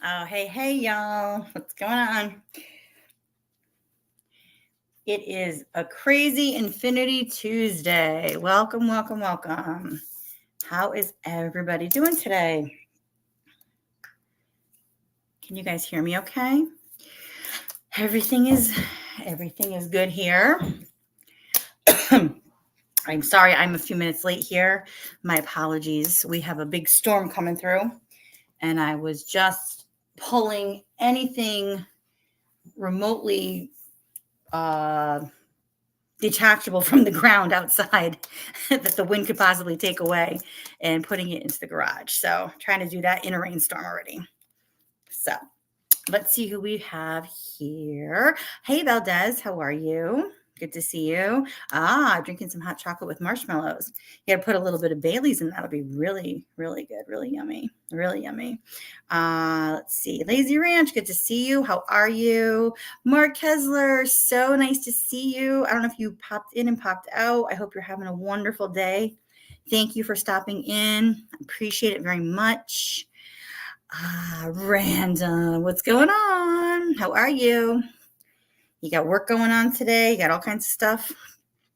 Oh, hey, y'all. What's going on? It is a crazy Infinity Tuesday. Welcome. How is everybody doing today? Can you guys hear me okay? Everything is good here. I'm sorry I'm a few minutes late here. My apologies. We have a big storm coming through, and I was just pulling anything remotely detachable from the ground outside that the wind could possibly take away and putting it into the garage. So trying to do that in a rainstorm already. So let's see who we have here. Hey, Valdez, how are you? Good to see you. Drinking some hot chocolate with marshmallows. You got to put a little bit of Bailey's in. That'll be really, really good. Really yummy. Really yummy. Let's see. Lazy Ranch, good to see you. How are you? Mark Kesler, so nice to see you. I don't know if you popped in and popped out. I hope you're having a wonderful day. Thank you for stopping in. Appreciate it very much. Random, what's going on? How are you? You got work going on today? You got all kinds of stuff?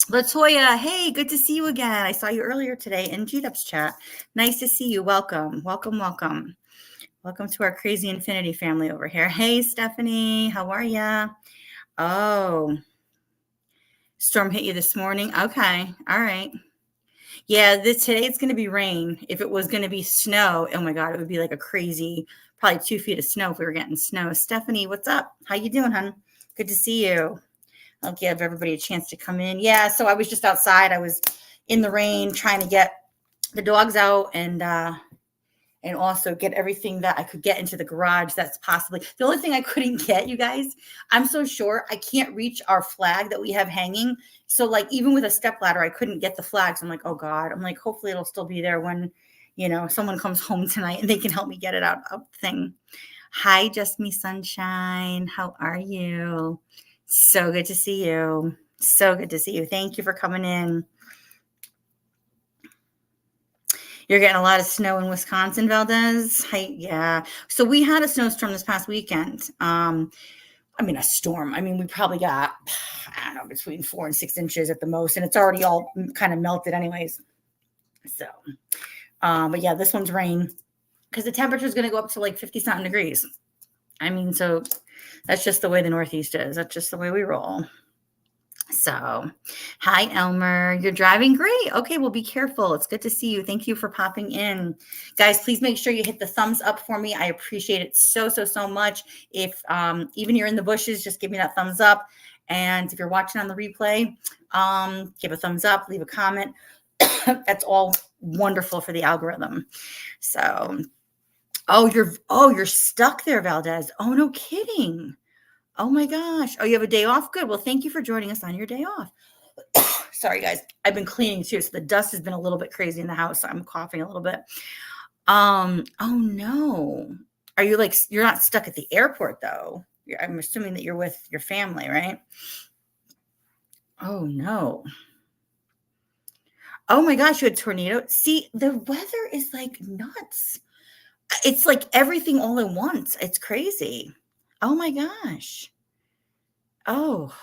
Latoya, hey, good to see you again. I saw you earlier today in GDUP's chat. Nice to see you. Welcome. Welcome to our crazy infinity family over here. Hey, Stephanie, how are ya? Oh, storm hit you this morning? Okay, all right. Yeah, today it's going to be rain. If it was going to be snow, oh my God, it would be like a crazy, probably 2 feet of snow if we were getting snow. Stephanie, what's up? How you doing, hon? Good to see you. I'll give everybody a chance to come in. Yeah, so I was just outside. I was in the rain trying to get the dogs out and also get everything that I could get into the garage. That's possibly the only thing I couldn't get, you guys. I'm so short. I can't reach our flag that we have hanging. So like even with a step ladder, I couldn't get the flags. I'm like, oh God. I'm like, hopefully it'll still be there when, someone comes home tonight and they can help me get it out of the thing. Hi, Just Me Sunshine. How are you? So good to see you. So good to see you. Thank you for coming in. You're getting a lot of snow in Wisconsin, Valdez. Yeah. So we had a snowstorm this past weekend. A storm. We probably got, I don't know, between 4 and 6 inches at the most, and it's already all kind of melted anyways. So, but yeah, this one's rain because the temperature is going to go up to like 50 something degrees. So that's just the way the Northeast is. That's just the way we roll. So, hi, Elmer. You're driving great. Okay, well, be careful. It's good to see you. Thank you for popping in. Guys, please make sure you hit the thumbs up for me. I appreciate it so much. If even you're in the bushes, just give me that thumbs up. And if you're watching on the replay, give a thumbs up, leave a comment. That's all wonderful for the algorithm. So, you're stuck there, Valdez. Oh, no kidding. Oh my gosh. Oh, you have a day off? Good. Well, thank you for joining us on your day off. Sorry, guys. I've been cleaning too, so the dust has been a little bit crazy in the house. So I'm coughing a little bit. Oh no. Are you you're not stuck at the airport though? I'm assuming that you're with your family, right? Oh no. Oh my gosh, you had a tornado. See, the weather is like nuts. It's like everything all at once. It's crazy. Oh my gosh. Oh,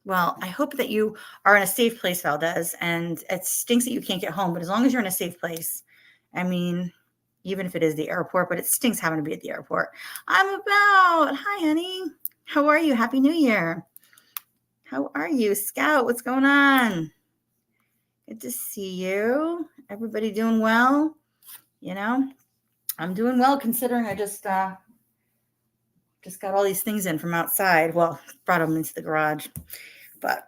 well, I hope that you are in a safe place, Valdez, and it stinks that you can't get home, but as long as you're in a safe place, even if it is the airport, but it stinks having to be at the airport. Hi, honey. How are you? Happy New Year. How are you? Scout, what's going on? Good to see you. Everybody doing well? I'm doing well considering I just got all these things in from outside. Well, brought them into the garage, but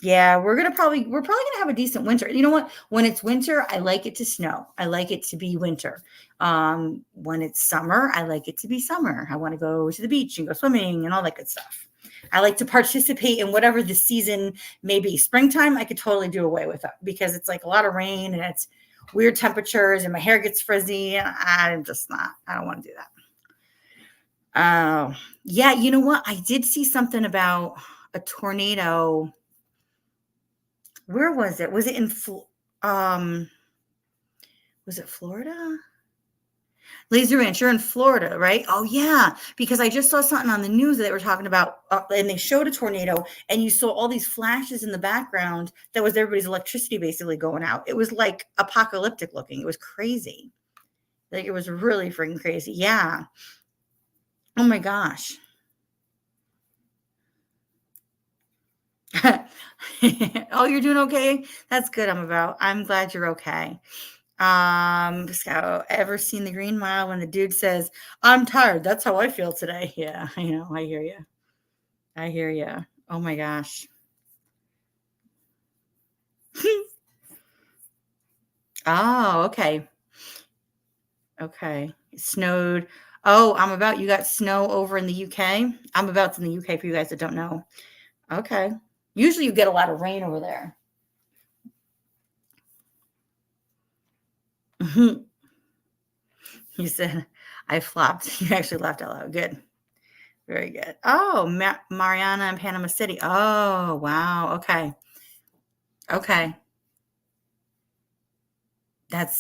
yeah, we're probably gonna have a decent winter. You know what? When it's winter, I like it to snow. I like it to be winter. When it's summer, I like it to be summer. I want to go to the beach and go swimming and all that good stuff. I like to participate in whatever the season may be. Springtime, I could totally do away with it because it's like a lot of rain and it's weird temperatures and my hair gets frizzy and I'm just not. I don't want to do that. Yeah, you know what? I did see something about a tornado. Where was it? Was it in was it Florida? Lazy Ranch, you're in Florida, right? Oh yeah, because I just saw something on the news that they were talking about, and they showed a tornado, and you saw all these flashes in the background. That was everybody's electricity basically going out. It was like apocalyptic looking. It was crazy. Like it was really freaking crazy. Yeah. Oh my gosh. Oh, you're doing okay? That's good. I'm glad you're okay. Scout, ever seen the Green Mile when the dude says, "I'm tired. That's how I feel today." Yeah, I know. I hear you. I hear you. Oh my gosh. Oh, okay. Okay. It snowed. Oh, you got snow over in the UK. I'm about in the UK for you guys that don't know. Okay. Usually you get a lot of rain over there. You said, I flopped. You actually laughed out loud. Good. Very good. Oh, Mariana in Panama City. Oh, wow. Okay. Okay.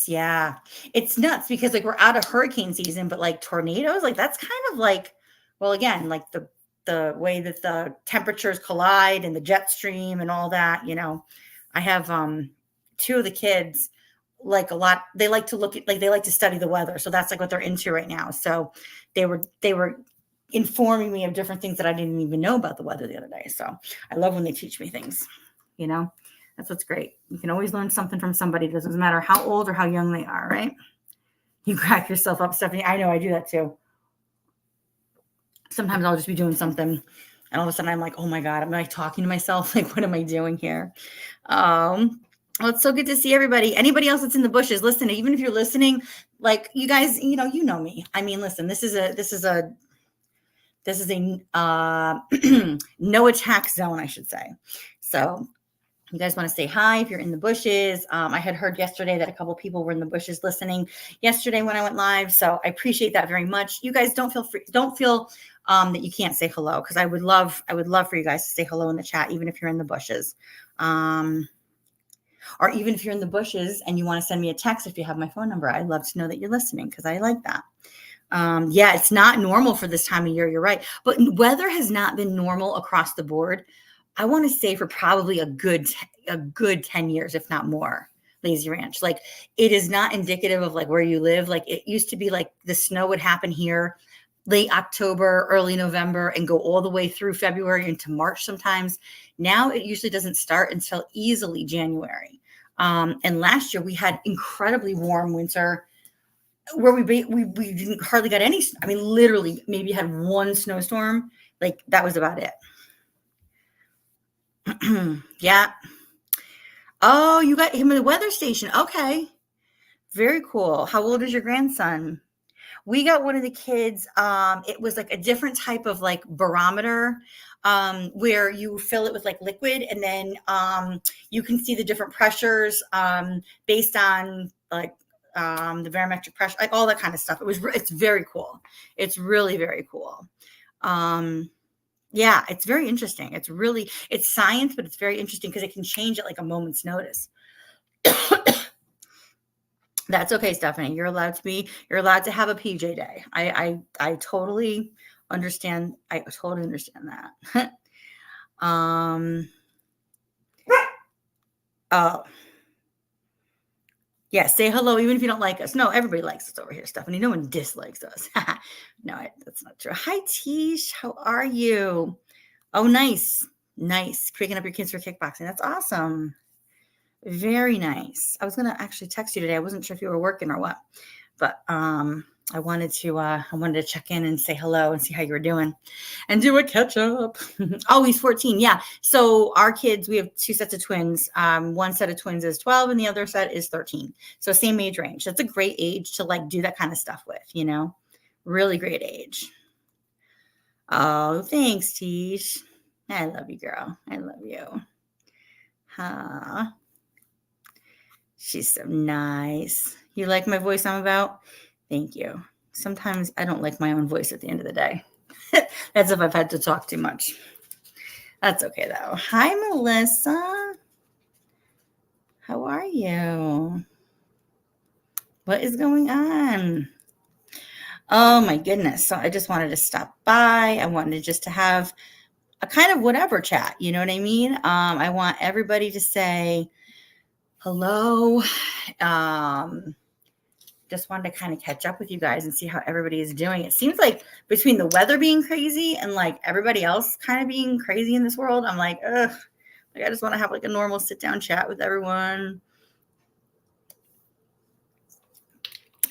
Yeah. It's nuts because like we're out of hurricane season, but like tornadoes, like that's kind of like, well, again, like the way that the temperatures collide and the jet stream and all that, I have two of the kids like a lot, they like to look at, like they like to study the weather. So that's like what they're into right now. So they were informing me of different things that I didn't even know about the weather the other day. So I love when they teach me things, you know. That's what's great. You can always learn something from somebody. It doesn't matter how old or how young they are, right? You crack yourself up, Stephanie. I know I do that too. Sometimes I'll just be doing something and all of a sudden I'm like, oh my God, I'm like talking to myself. Like, what am I doing here? Well, it's so good to see everybody. Anybody else that's in the bushes, listen, even if you're listening, like you guys, you know me. I mean, listen, this is a no attack zone, I should say. So you guys want to say hi if you're in the bushes. I had heard yesterday that a couple people were in the bushes listening yesterday when I went live. So I appreciate that very much. You guys don't feel that you can't say hello, because I would love for you guys to say hello in the chat, even if you're in the bushes. Or even if you're in the bushes and you want to send me a text, if you have my phone number, I'd love to know that you're listening, because I like that. Yeah, it's not normal for this time of year. You're right. But weather has not been normal across the board. I want to say for probably a good 10 years, if not more, Lazy Ranch. Like it is not indicative of like where you live. Like it used to be like the snow would happen here late October, early November, and go all the way through February into March sometimes. Now it usually doesn't start until easily January. And last year we had incredibly warm winter where we didn't hardly got any. I mean, literally maybe had one snowstorm. Like that was about it. Yeah. Oh, you got him in the weather station. Okay. Very cool. How old is your grandson? We got one of the kids. It was like a different type of like barometer, where you fill it with like liquid, and then you can see the different pressures based on like the barometric pressure, like all that kind of stuff. It's very cool. It's really very cool. Yeah, it's very interesting. It's science, but it's very interesting because it can change at like a moment's notice. That's okay, Stephanie. You're allowed to have a PJ day. I totally understand. I totally understand that. Oh, yeah, say hello even if you don't like us. No, everybody likes us over here, Stephanie. No one dislikes us. No, that's not true. Hi, Tish. How are you? Oh, nice. Nice. Picking up your kids for kickboxing. That's awesome. Very nice. I was going to actually text you today. I wasn't sure if you were working or what, but I wanted to check in and say hello and see how you were doing and do a catch up. Oh, he's 14. Yeah. So our kids, we have two sets of twins. One set of twins is 12 and the other set is 13. So same age range. That's a great age to like do that kind of stuff with, really great age. Oh, thanks, Tish. I love you, girl. I love you. Huh. She's so nice. You like my voice I'm about? Thank you. Sometimes I don't like my own voice at the end of the day. That's if I've had to talk too much. That's okay, though. Hi, Melissa. How are you? What is going on? Oh my goodness. So I just wanted to stop by. I wanted just to have a kind of whatever chat. You know what I mean? I want everybody to say hello. Just wanted to kind of catch up with you guys and see how everybody is doing. It seems like between the weather being crazy and like everybody else kind of being crazy in this world, I'm like, ugh, like I just want to have like a normal sit down chat with everyone.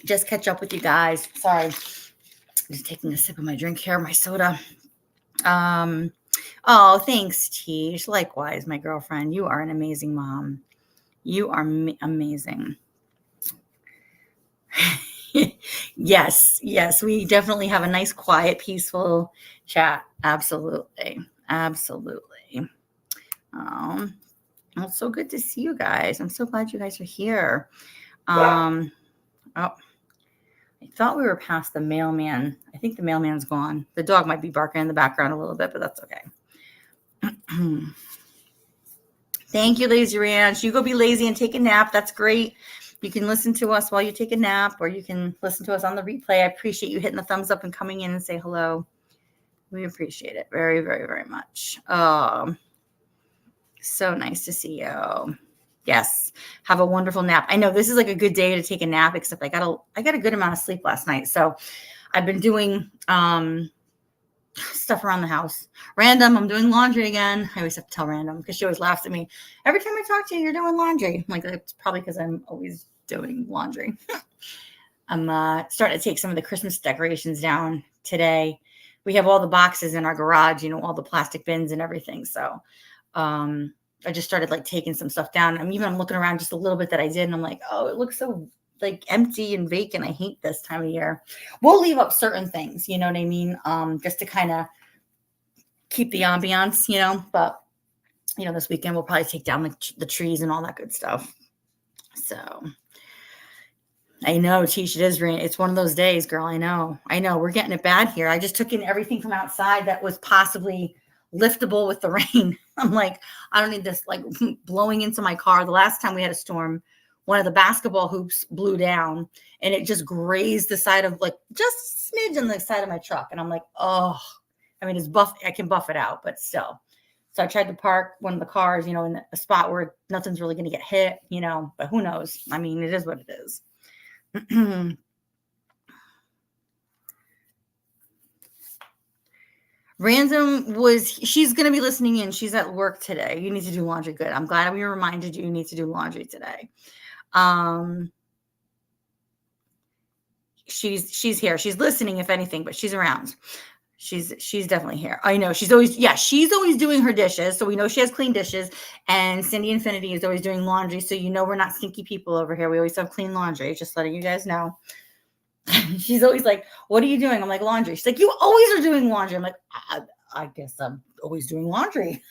Just catch up with you guys. Sorry, I'm just taking a sip of my drink here, my soda. Oh, thanks, Tish. Likewise, my girlfriend. You are an amazing mom. You are amazing. Yes, yes, we definitely have a nice, quiet, peaceful chat. Absolutely, absolutely. Well, it's so good to see you guys. I'm so glad you guys are here. Oh, I thought we were past the mailman. I think the mailman's gone. The dog might be barking in the background a little bit, but that's okay. Thank you, Lazy Ranch. You go be lazy and take a nap. That's great. You can listen to us while you take a nap, or you can listen to us on the replay. I appreciate you hitting the thumbs up and coming in and say hello. We appreciate it very, very, very much. So nice to see you. Yes. Have a wonderful nap. I know this is like a good day to take a nap, except I got a good amount of sleep last night. So I've been doing stuff around the house. Random, I'm doing laundry again. I always have to tell Random because she always laughs at me. Every time I talk to you, you're doing laundry. I'm like, it's probably because I'm always doing laundry. I'm starting to take some of the Christmas decorations down today. We have all the boxes in our garage, all the plastic bins and everything. So I just started like taking some stuff down. I'm looking around just a little bit that I did, and I'm like, oh, it looks so like empty and vacant. I hate this time of year. We'll leave up certain things, you know what I mean? Just to kind of keep the ambiance, but this weekend we'll probably take down the trees and all that good stuff. So I know, Tish, it is rain. It's one of those days, girl. I know. We're getting it bad here. I just took in everything from outside that was possibly liftable with the rain. I'm like, I don't need this like blowing into my car. The last time we had a storm, one of the basketball hoops blew down and it just grazed the side of like just a smidge on the side of my truck. And I'm like, oh, I mean, it's buff. I can buff it out, but still. So I tried to park one of the cars, in a spot where nothing's really going to get hit, but who knows? I mean, it is what it is. She's going to be listening in. She's at work today. You need to do laundry. Good. I'm glad we reminded you need to do laundry today. She's here. She's listening, if anything, but she's around. She's definitely here. I know she's always doing her dishes. So we know she has clean dishes, and Cindy Infinity is always doing laundry. So, we're not stinky people over here. We always have clean laundry. Just letting you guys know. She's always like, what are you doing? I'm like, laundry. She's like, you always are doing laundry. I'm like, I guess I'm always doing laundry.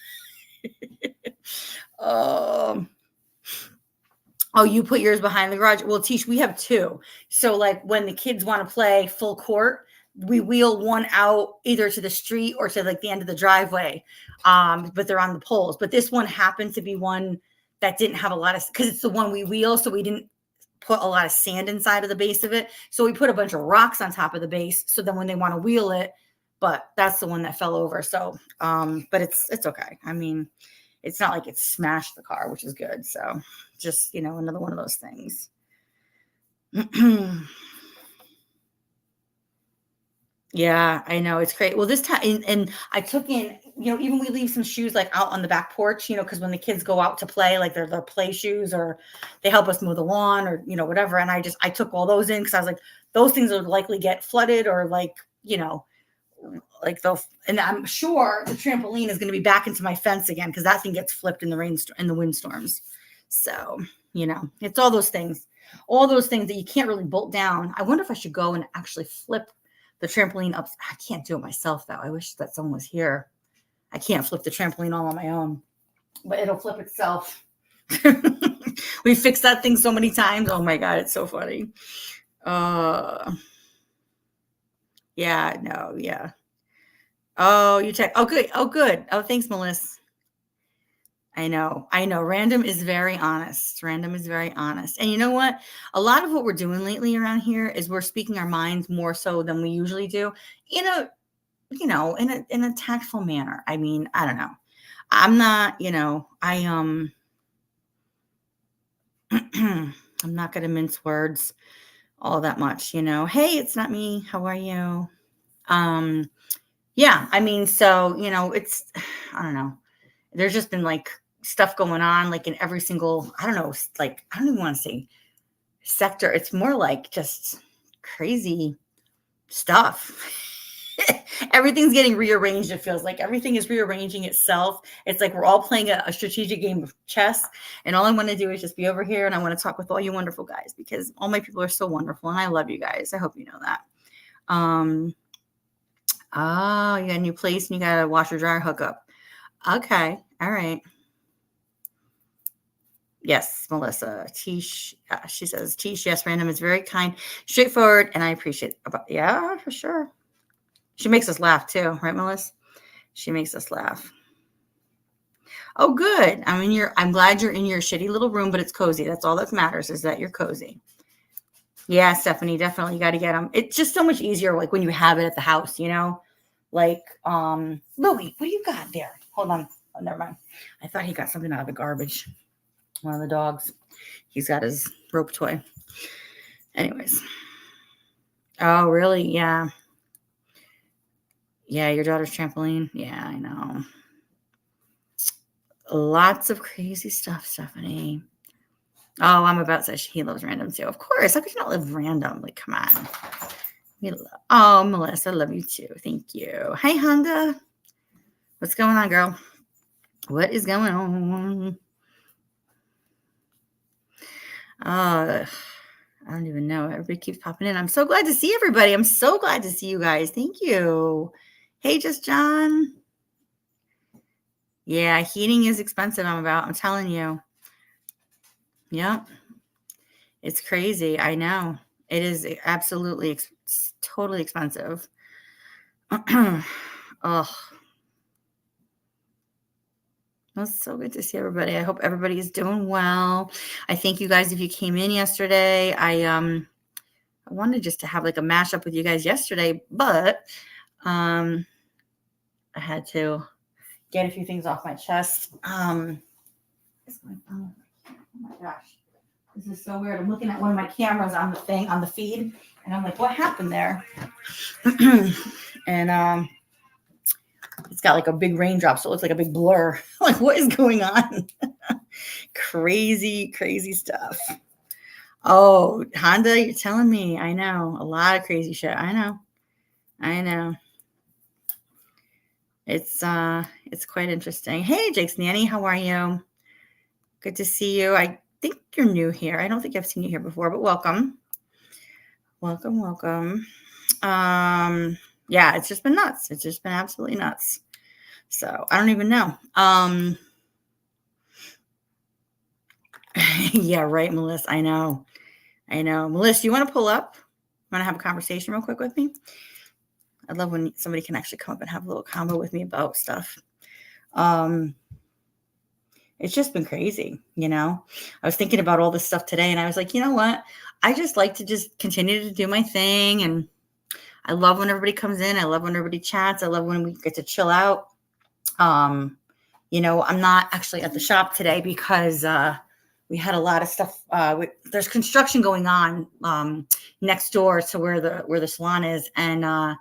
Oh, you put yours behind the garage. Well, Tish, we have two. So like when the kids want to play full court, we wheel one out either to the street or to like the end of the driveway. But they're on the poles. But this one happened to be one that didn't have a lot of, because it's the one we wheel. So we didn't put a lot of sand inside of the base of it. So we put a bunch of rocks on top of the base. So then when they want to wheel it, but that's the one that fell over. So, but it's okay. I mean, it's not like it smashed the car, which is good. So just, another one of those things. Yeah, I know. It's great. Well, this time, and I took in, even we leave some shoes like out on the back porch, because when the kids go out to play, like they're their play shoes or they help us mow the lawn or, whatever. And I took all those in because I was like, those things would likely get flooded or like, like and I'm sure the trampoline is going to be back into my fence again because that thing gets flipped in the windstorms. So, it's all those things that you can't really bolt down. I wonder if I should go and actually flip the trampoline up. I can't do it myself though. I wish that someone was here. I can't flip the trampoline all on my own, but it'll flip itself. We fixed that thing so many times. Oh my God, it's so funny. Yeah, no, yeah. Oh, you check. Oh, good. Oh, good. Oh, thanks, Melissa. I know. I know. Random is very honest. Random is very honest. And you know what? A lot of what we're doing lately around here is we're speaking our minds more so than we usually do in a, in a tactful manner. I mean, I don't know. I'm not, I'm not going to mince words all that much, Hey, it's not me. How are you? Um, yeah, I mean, so, it's, I don't know. There's just been like stuff going on, like in every single, I don't know, like, I don't even want to say sector. It's more like just crazy stuff. Everything's getting rearranged. It feels like everything is rearranging itself. It's like we're all playing a strategic game of chess. And all I want to do is just be over here and I want to talk with all you wonderful guys because all my people are so wonderful and I love you guys. I hope you know that. Oh, you got a new place and you got a washer dryer hookup. Okay. All right. Yes, Melissa. Tish, she says, Tish, yes, Random is very kind, straightforward, and I appreciate it. Yeah, for sure. She makes us laugh too, right, Melissa? She makes us laugh. Oh, good. I'm glad you're in your shitty little room, but it's cozy. That's all that matters is that you're cozy. Yeah, Stephanie, definitely. You got to get them. It's just so much easier, like when you have it at the house, Like, Louie, what do you got there? Hold on. Oh, never mind. I thought he got something out of the garbage. One of the dogs. He's got his rope toy. Anyways. Oh, really? Yeah. Yeah, your daughter's trampoline. Yeah, I know. Lots of crazy stuff, Stephanie. Oh, I'm about to say he loves random too. Of course. How could you not live random? Like, come on. Oh, Melissa, I love you too. Thank you. Hey, Honda. What's going on, girl? What is going on? I don't even know. Everybody keeps popping in. I'm so glad to see everybody. I'm so glad to see you guys. Thank you. Hey, Just John. Yeah, heating is expensive. I'm telling you. Yep. It's crazy. I know. It is absolutely totally expensive. Oh. It's so good to see everybody. I hope everybody is doing well. I thank you guys if you came in yesterday. I wanted just to have like a mashup with you guys yesterday, but I had to get a few things off my chest. Oh my gosh. This is so weird. I'm looking at one of my cameras on the feed, and I'm like, what happened there? And it's got like a big raindrop, so it looks like a big blur. Like, what is going on? Crazy, crazy stuff. Oh, Honda, you're telling me. I know. A lot of crazy shit. I know. It's quite interesting. Hey, Jake's nanny, how are you? Good to see you. I think you're new here. I don't think I've seen you here before, but welcome. Welcome. Yeah, it's just been nuts. It's just been absolutely nuts. So I don't even know. Yeah, right, Melissa. I know. Melissa, you want to pull up? Want to have a conversation real quick with me? I love when somebody can actually come up and have a little combo with me about stuff. It's just been crazy, I was thinking about all this stuff today and I was like, you know what? I just like to just continue to do my thing. And I love when everybody comes in. I love when everybody chats. I love when we get to chill out. I'm not actually at the shop today because we had a lot of stuff. There's construction going on next door to where the salon is. And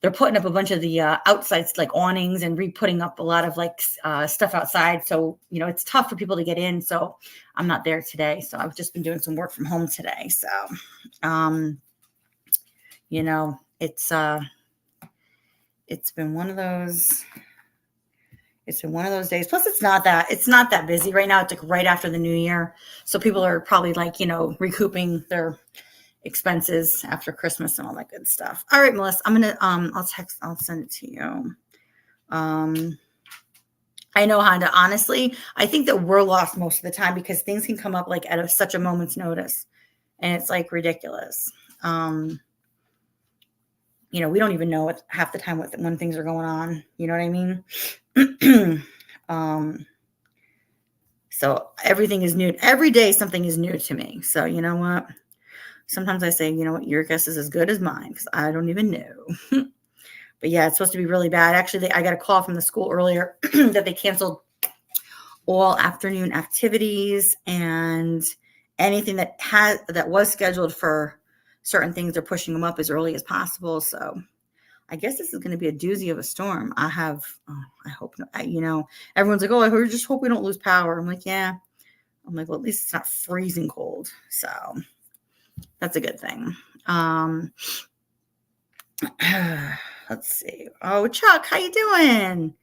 they're putting up a bunch of the outsides, like awnings, and re-putting up a lot of like stuff outside. So, it's tough for people to get in. So I'm not there today. So I've just been doing some work from home today. So, it's been one of those. It's been one of those days. Plus, it's not that busy right now. It's like right after the new year. So people are probably like, recouping their expenses after Christmas and all that good stuff. All right, Melissa, I'm going to, I'll send it to you. I know, Honda, honestly, I think that we're lost most of the time because things can come up like at such a moment's notice and it's like ridiculous. We don't even know half the time when things are going on. You know what I mean? So everything is new. Every day something is new to me. So you know what? Sometimes I say, you know what, your guess is as good as mine because I don't even know. But yeah, it's supposed to be really bad. Actually, I got a call from the school earlier that they canceled all afternoon activities and anything that was scheduled for certain things. They're pushing them up as early as possible. So I guess this is going to be a doozy of a storm. I hope not. Everyone's like, oh, I just hope we don't lose power. I'm like, yeah. I'm like, well, at least it's not freezing cold. So that's a good thing. Let's see. Oh, Chuck, how you doing?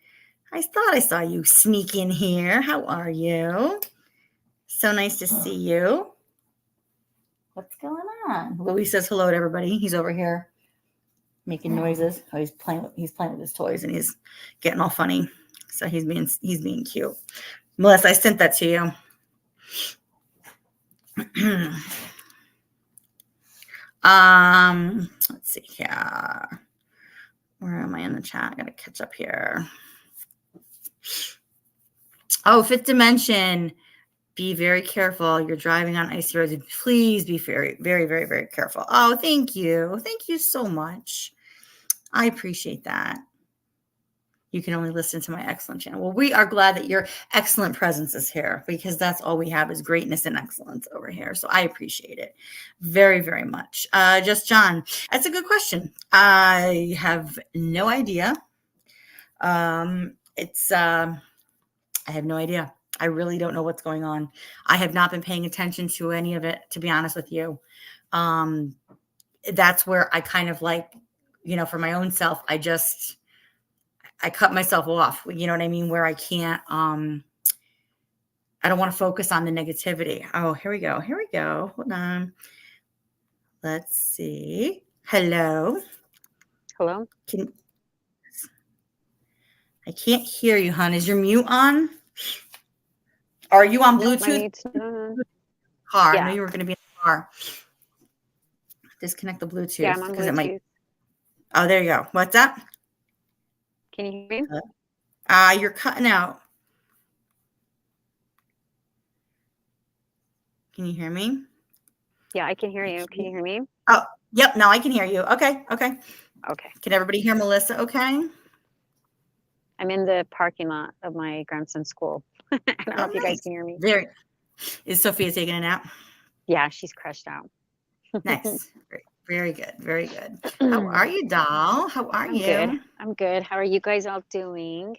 I thought I saw you sneak in here. How are you? So nice to see you. What's going on? Louis says hello to everybody. He's over here making noises. Oh, he's playing with his toys and he's getting all funny. So he's being cute. Melissa, I sent that to you. Let's see here. Where am I in the chat? I gotta catch up here. Oh, Fifth Dimension. Be very careful. You're driving on icy roads. Please be very, very, very, very careful. Oh, thank you. Thank you so much. I appreciate that. You can only listen to my excellent channel. Well, we are glad that your excellent presence is here because that's all we have is greatness and excellence over here. So I appreciate it very, very much. Just John, that's a good question. I have no idea. I have no idea. I really don't know what's going on. I have not been paying attention to any of it, to be honest with you. That's where I kind of like, for my own self, I cut myself off, you know what I mean? Where I can't, I don't want to focus on the negativity. Oh, here we go. Hold on. Let's see. Hello. I can't hear you, hon. Is your mute on? Are you on Bluetooth? Car. Yeah. I know you were going to be in the car. Disconnect the Bluetooth. Yeah, I'm on Bluetooth. Oh, there you go. What's up? Can you hear me? You're cutting out. Can you hear me? Yeah, I can hear you. Can you hear me? Oh, yep. Now I can hear you. Okay. Okay. Can everybody hear Melissa? Okay. I'm in the parking lot of my grandson's school. I don't know if you guys can hear me. Is Sophia taking a nap? Yeah, she's crushed out. Nice. Very good. Very good. How are you, doll? How are you? Good. I'm good. How are you guys all doing?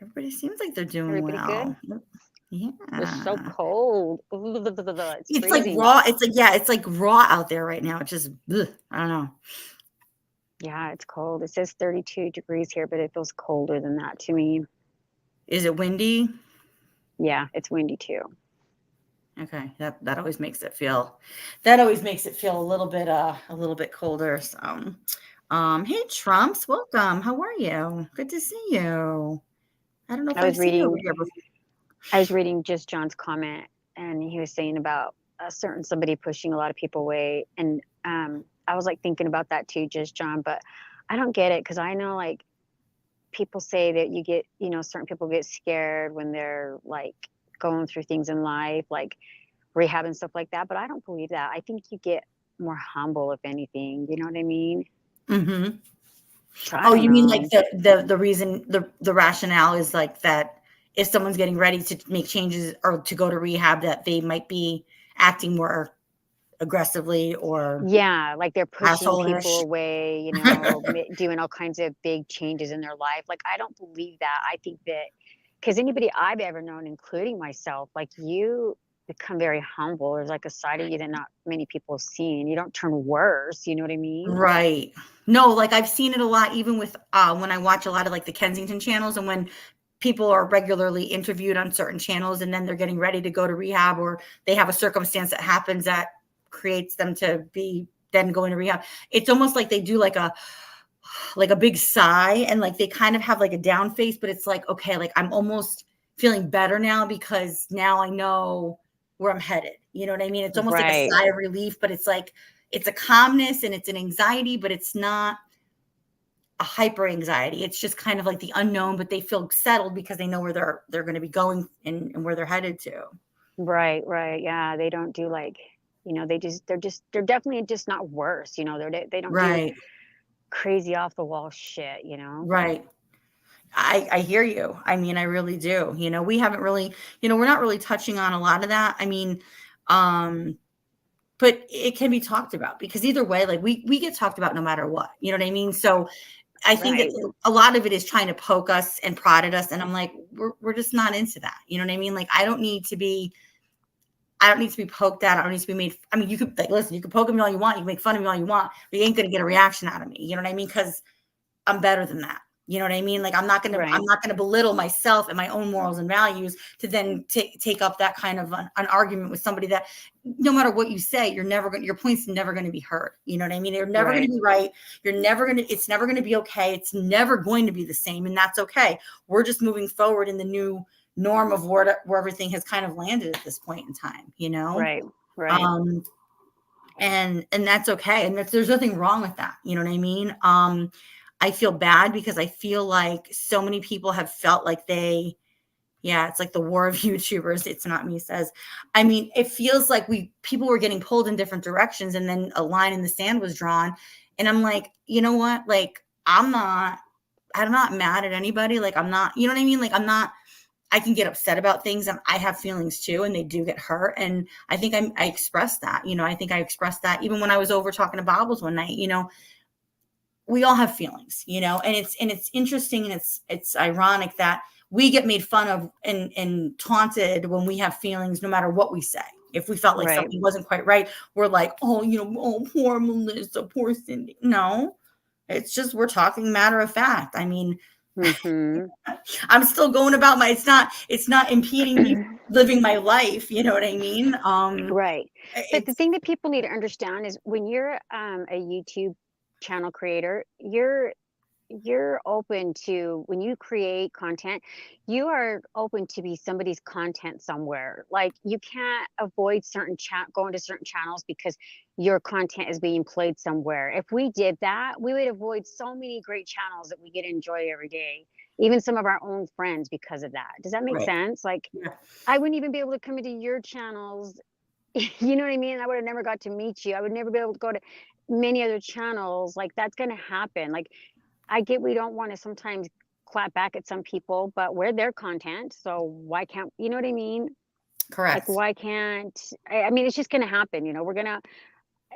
Everybody seems like they're doing well. Good? Yeah. It's so cold. It's like raw. It's like raw out there right now. It's just, I don't know. Yeah, it's cold. It says 32 degrees here, but it feels colder than that to me. Is it windy? Yeah, it's windy too. Okay, that always makes it feel a little bit colder. So, hey Trumps, welcome. How are you? Good to see you. I don't know if I've seen you over here before. I was reading Just John's comment, and he was saying about somebody pushing a lot of people away, and I was like thinking about that too, Just John, but I don't get it because I know like people say that you get, certain people get scared when they're like going through things in life, like rehab and stuff like that. But I don't believe that. I think you get more humble, if anything. You know what I mean? Mm-hmm. So you mean like the reason, the rationale is like that if someone's getting ready to make changes or to go to rehab, that they might be acting more aggressively or like they're pushing people away, doing all kinds of big changes in their life. Like I don't believe that. I think that because anybody I've ever known, including myself, like you become very humble. There's like a side of you that not many people have seen. You don't turn worse. You know what I mean? Right. No, like I've seen it a lot, even with when I watch a lot of like the Kensington channels and when people are regularly interviewed on certain channels and then they're getting ready to go to rehab or they have a circumstance that happens that creates them to be then going to rehab. It's almost like they do like a big sigh and like they kind of have like a down face, but it's like, okay, like I'm almost feeling better now because now I know where I'm headed. You know what I mean? It's almost like a sigh of relief, but it's like, it's a calmness and it's an anxiety, but it's not a hyper anxiety. It's just kind of like the unknown, but they feel settled because they know where they're going to be going and where they're headed to. Right, right. Yeah, they don't do like, they're definitely just not worse, they don't do Right. crazy off the wall shit, Right. I hear you. I mean, I really do. We haven't really, we're not really touching on a lot of that. I mean, but it can be talked about because either way, like we get talked about no matter what. You know what I mean? So I think Right, that a lot of it is trying to poke us and prod at us. And I'm like, we're just not into that. You know what I mean? Like, I don't need to be poked at. I don't need to be made. I mean, you could like, listen, you can poke me all you want. You can make fun of me all you want, but you ain't going to get a reaction out of me. You know what I mean? Because I'm better than that. You know what I mean? Like, I'm not right, going to belittle myself and my own morals and values to then take up that kind of an argument with somebody that no matter what you say, your point's never going to be heard. You know what I mean? You're never going right, to be right. It's never going to be okay. It's never going to be the same. And that's okay. We're just moving forward in the new norm of where everything has kind of landed at this point in time, right, right, Um, and that's okay. And there's nothing wrong with that. You know what I mean? I feel bad because I feel like so many people have felt like it's like the war of YouTubers. It's not me says. I mean, it feels like people were getting pulled in different directions and then a line in the sand was drawn. And I'm like, you know what? Like, I'm not mad at anybody. Like, I'm not, you know what I mean? Like, I can get upset about things and I have feelings too, and they do get hurt. And I think I expressed that, I think I expressed that even when I was over talking to Bobbles one night, we all have feelings, and it's interesting. And it's ironic that we get made fun of and taunted when we have feelings, no matter what we say. If we felt like right. something wasn't quite right, we're like, oh, oh, poor Melissa, poor Cindy. No, it's just, we're talking matter of fact. I mean, Mm-hmm. I'm still going about it's not impeding me living my life. You know what I mean? Right. But the It's thing that people need to understand is when you're a YouTube channel creator, you're open to, when you create content, you are open to be somebody's content somewhere. Like, you can't avoid going to certain channels because your content is being played somewhere. If we did that, we would avoid so many great channels that we get to enjoy every day, even some of our own friends, because of that. Does that make right. sense? Like, Yeah. I wouldn't even be able to come into your channels. You know what I mean? I would have never got to meet you. I would never be able to go to many other channels. Like, that's going to happen. Like, I get we don't want to sometimes clap back at some people, but we're their content. So why can't, you know what I mean? Like, Correct. why can't, I mean, it's just going to happen.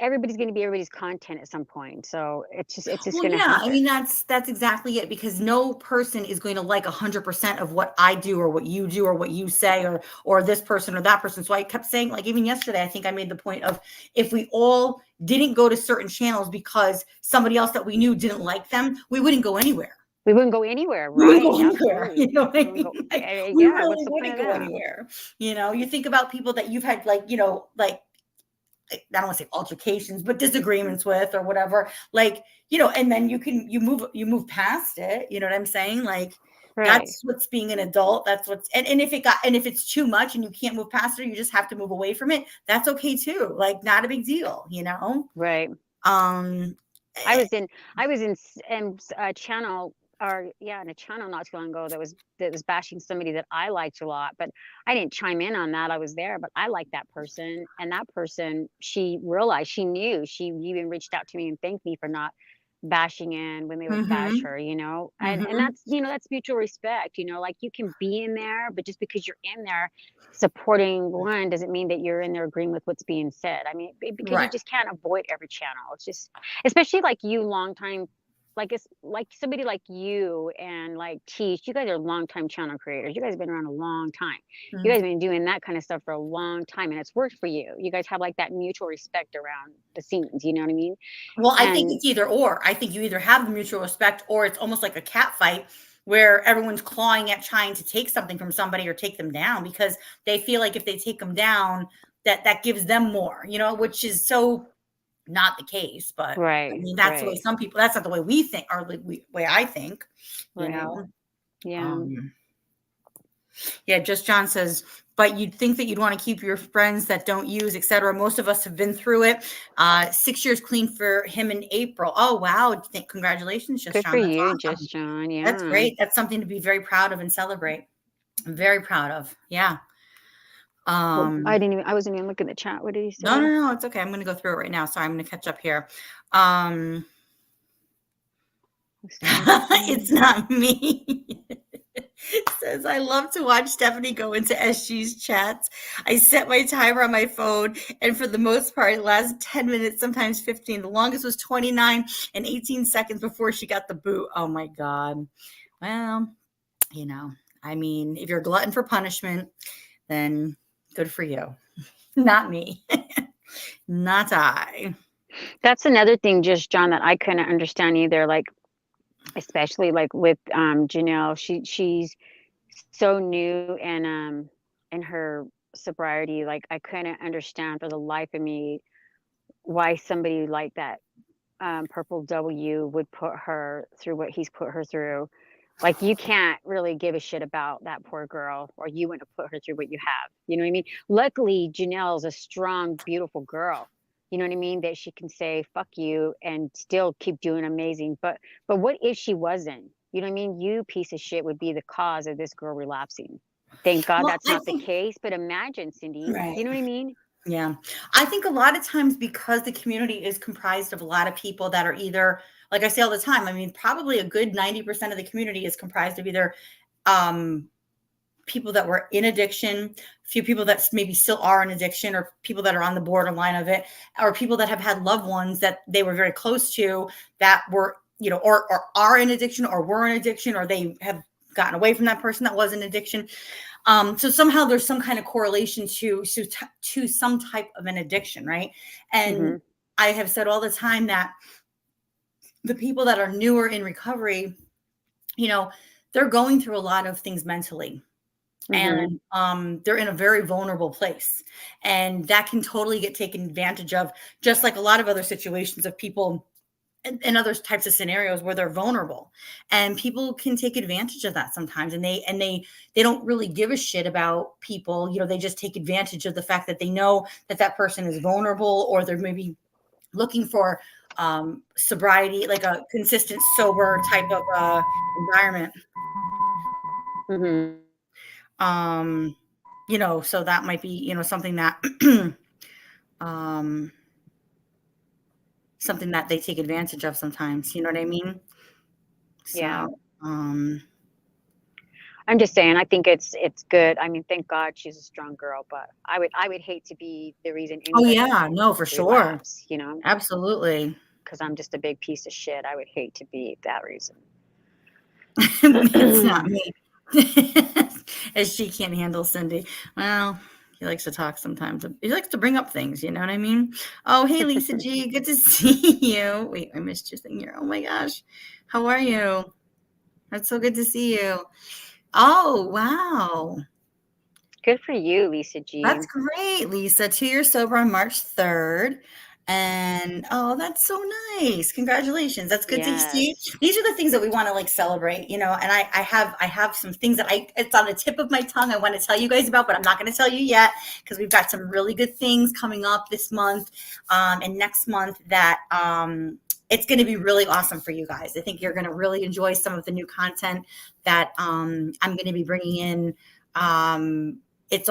Everybody's going to be everybody's content at some point. So it's just Well, going to yeah, I happen. mean, that's exactly it, because no person is going to like 100% of what I do or what you do or what you say or this person or that person. So I kept saying, like, even yesterday, I think I made the point of, if we all didn't go to certain channels because somebody else that we knew didn't like them, we wouldn't go anywhere. We wouldn't go anywhere, We wouldn't right? go anywhere. Absolutely. You know what I We wouldn't mean? go, Like, we yeah. really What's the point wouldn't of go that? anywhere. You think about people that you've had, like, I don't want to say altercations, but disagreements with or whatever, like, and then you move past it. You know what I'm saying? Like, Right. that's what's being an adult. That's what's, and if it's too much and you can't move past it, you just have to move away from it. That's okay too. Like, not a big deal. Right. Um, I eh, was in I was in a channel, or yeah, in a channel not too long ago that was bashing somebody that I liked a lot, but I didn't chime in on that. I was there, but I liked that person, and that person, she realized, she knew, she even reached out to me and thanked me for not bashing in when they would bash mhm, her, and mhm. that's mutual respect, like, you can be in there, but just because you're in there supporting one doesn't mean that you're in there agreeing with what's being said. I mean, because you Right. just can't avoid every channel. It's just, especially like you, long time, like, it's like somebody like you and like Tish, you guys are longtime channel creators. You guys have been around a long time. You guys Mhm. have been doing that kind of stuff for a long time, and it's worked for you. You guys have like that mutual respect around the scenes. You know what I mean? Well, I think And it's either or. I think you either have the mutual respect, or it's almost like a cat fight where everyone's clawing at trying to take something from somebody or take them down, because they feel like if they take them down, that gives them more, which is so not the case. But I right, mean, that's the way right, some people, that's not the way we think, or the way I think, you right. know. Yeah. Um, Yeah, Just John says, but you'd think that you'd want to keep your friends that don't use, etc. Most of us have been through it. 6 years clean for him in April. Oh, wow. Congratulations, Just Good for John. That's you, awesome. Just John. That's Yeah. great. That's something to be very proud of and celebrate. I'm very proud of. Yeah. Well, Um, I wasn't even looking at the chat. What did he no, no, say? no, it's okay. I'm going to go through it right now. Sorry, I'm going to catch up here. Um, it's not me. It says, I love to watch Stephanie go into SG's chats. I set my timer on my phone, and for the most part, it lasts 10 minutes, sometimes 15. The longest was 29 and 18 seconds before she got the boot. Oh my God. Well, I mean, if you're a glutton for punishment, then good for you. Not me. Not I. That's another thing, Just John, that I couldn't understand either. Like, especially like with Janelle, she's so new and in her sobriety. Like, I couldn't understand for the life of me why somebody like that Purple W would put her through what he's put her through. Like, you can't really give a shit about that poor girl, or you wouldn't have put her through what you have. You know what I mean? Luckily, Janelle's a strong, beautiful girl. You know what I mean? That she can say "fuck you" and still keep doing amazing. But what if she wasn't? You know what I mean? You piece of shit would be the cause of this girl relapsing. Thank God Well, that's I not the think, case. But imagine, Cindy. right. You know what I mean? Yeah. I think a lot of times because the community is comprised of a lot of people that are either, like I say all the time, I mean, probably a good 90% of the community is comprised of either um, people that were in addiction, a few people that maybe still are in addiction, or people that are on the borderline of it, or people that have had loved ones that they were very close to that were, or are in addiction, or were in addiction, or they have gotten away from that person that was in addiction. So somehow there's some kind of correlation to some type of an addiction, right? And I have said all the time that the people that are newer in recovery, they're going through a lot of things mentally. And they're in a very vulnerable place. And that can totally get taken advantage of, just like a lot of other situations of people in other types of scenarios where they're vulnerable, and people can take advantage of that sometimes, and they don't really give a shit about people. They just take advantage of the fact that they know that person is vulnerable, or they're maybe looking for sobriety, like a consistent sober type of environment. So that might be something that something that they take advantage of sometimes, you know what I mean? Yeah. So, um, I'm just saying, I think it's good. I mean, thank God she's a strong girl, but I would hate to be the reason oh anybody yeah, no, for sure. relapse, you know, Absolutely. because I'm just a big piece of shit. I would hate to be that reason. It's not me. As she can't handle Cindy. Well, he likes to talk sometimes. He likes to bring up things, you know what I mean? Oh, hey, Lisa G, good to see you. Wait, I missed your thing here. Oh my gosh. How are you? That's so good to see you. Oh, wow. Good for you, Lisa G. That's great, Lisa. 2 years sober on March 3rd. And oh, that's so nice. Congratulations. That's good to see. Yes. These are the things that we want to celebrate, and I have some things that it's on the tip of my tongue. I want to tell you guys about, but I'm not going to tell you yet, because we've got some really good things coming up this month and next month that it's going to be really awesome for you guys. I think you're going to really enjoy some of the new content that I'm going to be bringing in. It's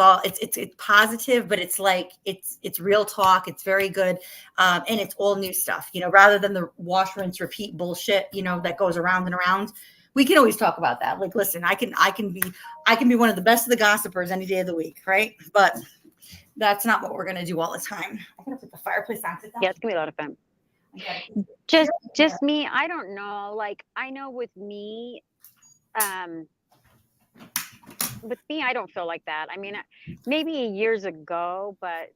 positive, but it's real talk. It's very good. And it's all new stuff, rather than the wash, rinse, repeat bullshit, that goes around and around. We can always talk about that. Like, listen, I can be one of the best of the gossipers any day of the week. Right. But that's not what we're going to do all the time. I'm going to put the fireplace on. Yeah, it's gonna be a lot of fun. Just me. I don't know. Like, I know with me, I don't feel like that. I mean, maybe years ago, but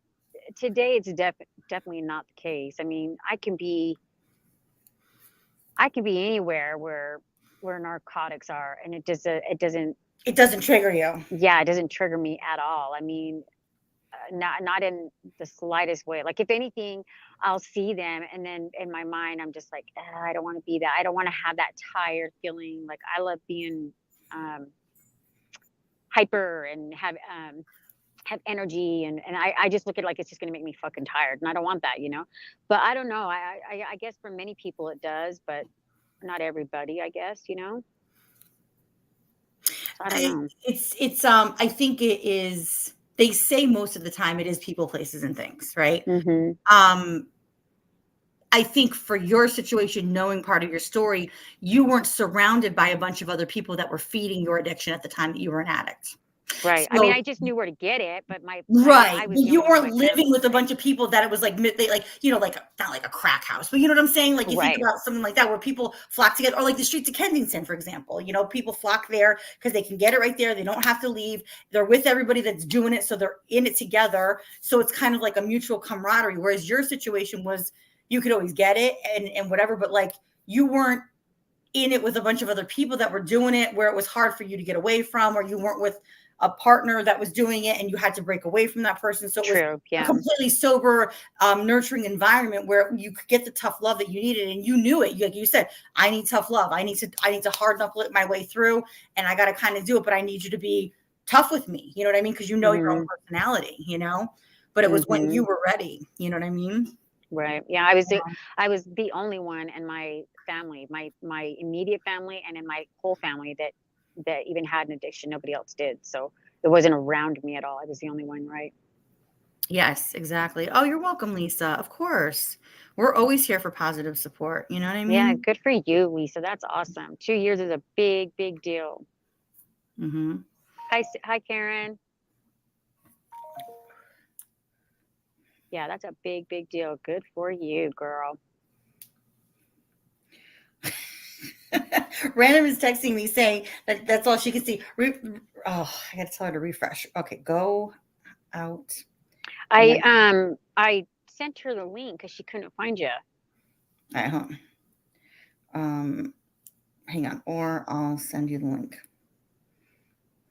today it's definitely not the case. I mean, I can be anywhere where narcotics are, and it doesn't trigger you. Yeah, it doesn't trigger me at all. I mean, not in the slightest way. Like, if anything, I'll see them, and then in my mind, I'm just like, I don't want to be that. I don't want to have that tired feeling. Like, I love being hyper and have energy, and I just look at it like it's just gonna make me fucking tired, and I don't want that, you know. But I don't know. I guess for many people it does, but not everybody, I guess, you know. So I don't know. I think it is, they say most of the time it is people, places, and things, right? Mm-hmm. I think for your situation, knowing part of your story, you weren't surrounded by a bunch of other people that were feeding your addiction at the time that you were an addict. Right. I mean, So I just knew where to get it, but right, I was but the you only one in weren't my living family. with a bunch of people that it was like they, like, you know, like not like a crack house, but you know what I'm saying? Like you think Right. about something like that where people flock together, or like the streets of Kensington, for example. You know, people flock there because they can get it right there. They don't have to leave. They're with everybody that's doing it, so they're in it together. So it's kind of like a mutual camaraderie. Whereas your situation was, you could always get it and whatever, but like you weren't in it with a bunch of other people that were doing it, where it was hard for you to get away from, or you weren't with a partner that was doing it and you had to break away from that person. So it was True. a Yeah. completely sober, nurturing environment where you could get the tough love that you needed, and you knew it. Like you said, I need tough love. I need to harden up my way through, and I got to kind of do it. But I need you to be tough with me. You know what I mean? Because you know your own personality. You know. But it was when you were ready. You know what I mean? Right. Yeah. I was the only one in my family, my immediate family, and in my whole family that even had an addiction. Nobody else did. So it wasn't around me at all. I was the only one. Right. Yes, exactly. Oh, you're welcome, Lisa. Of course. We're always here for positive support. You know what I Yeah. mean? Good for you, Lisa. That's awesome. 2 years is a big, big deal. Mm-hmm. Hi, Karen. Yeah, that's a big, big deal. Good for you, girl. Random is texting me saying that that's all she can see. I gotta tell her to refresh. Okay, go out. I sent her the link because she couldn't find you. All right, hold on. Hang on, or I'll send you the link.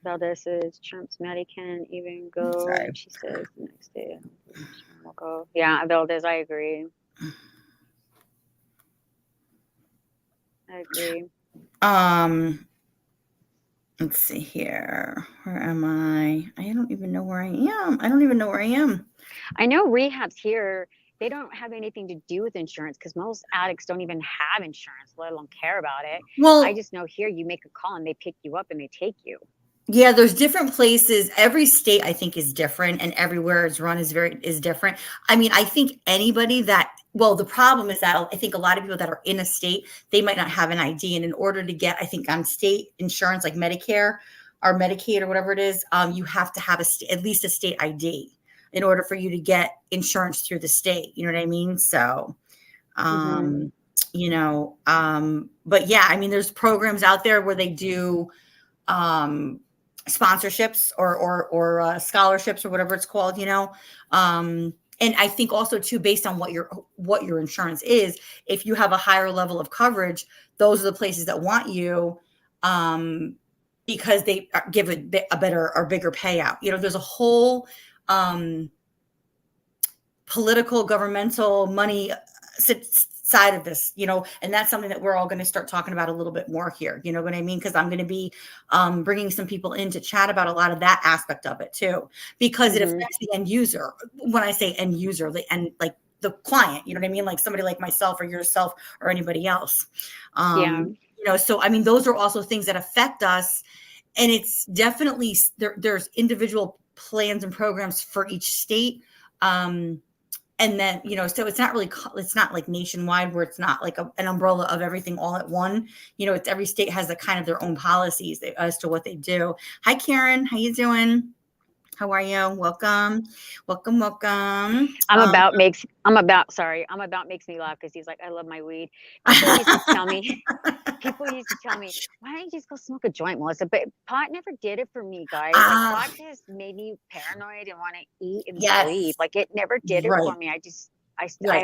Valdez says Trump's Maddie can't even go. Sorry. She says the next day we'll go. Yeah, Valdez, I agree. I agree. Let's see here. Where am I? I don't even know where I am. I don't even know where I am. I know rehabs here, they don't have anything to do with insurance because most addicts don't even have insurance, let alone care about it. Well, I just know here you make a call and they pick you up and they take you. yeah, there's different places. Every state I think is different, and everywhere it's run is different. I mean, I think anybody that, well, the problem is that I think a lot of people that are in a state, they might not have an ID, and in order to get, I think, on state insurance like Medicare or Medicaid or whatever it is, you have to have at least a state ID in order for you to get insurance through the state. You know what I mean? So, you know, but yeah, I mean, there's programs out there where they do sponsorships or scholarships or whatever it's called, you know. And I think also too, based on what your insurance is, if you have a higher level of coverage, those are the places that want you, because they give a better or bigger payout. You know, there's a whole political, governmental money side of this, you know, and that's something that we're all going to start talking about a little bit more here. You know what I mean? Because I'm going to be bringing some people in to chat about a lot of that aspect of it too, because it affects the end user. When I say end user, like the client, you know what I mean? Like somebody like myself or yourself or anybody else. You know, so I mean, those are also things that affect us, and it's definitely there's individual plans and programs for each state. And then, you know, so it's not like nationwide where it's not like an umbrella of everything all at one. You know, it's every state has the kind of their own policies as to what they do. Hi, Karen. How you doing? How are you? Welcome. I'm about makes me laugh because he's like, I love my weed. People used to tell me, why don't you just go smoke a joint, Melissa? But pot never did it for me, guys. Like pot just made me paranoid and want to eat and sleep. Like it never did it for me. I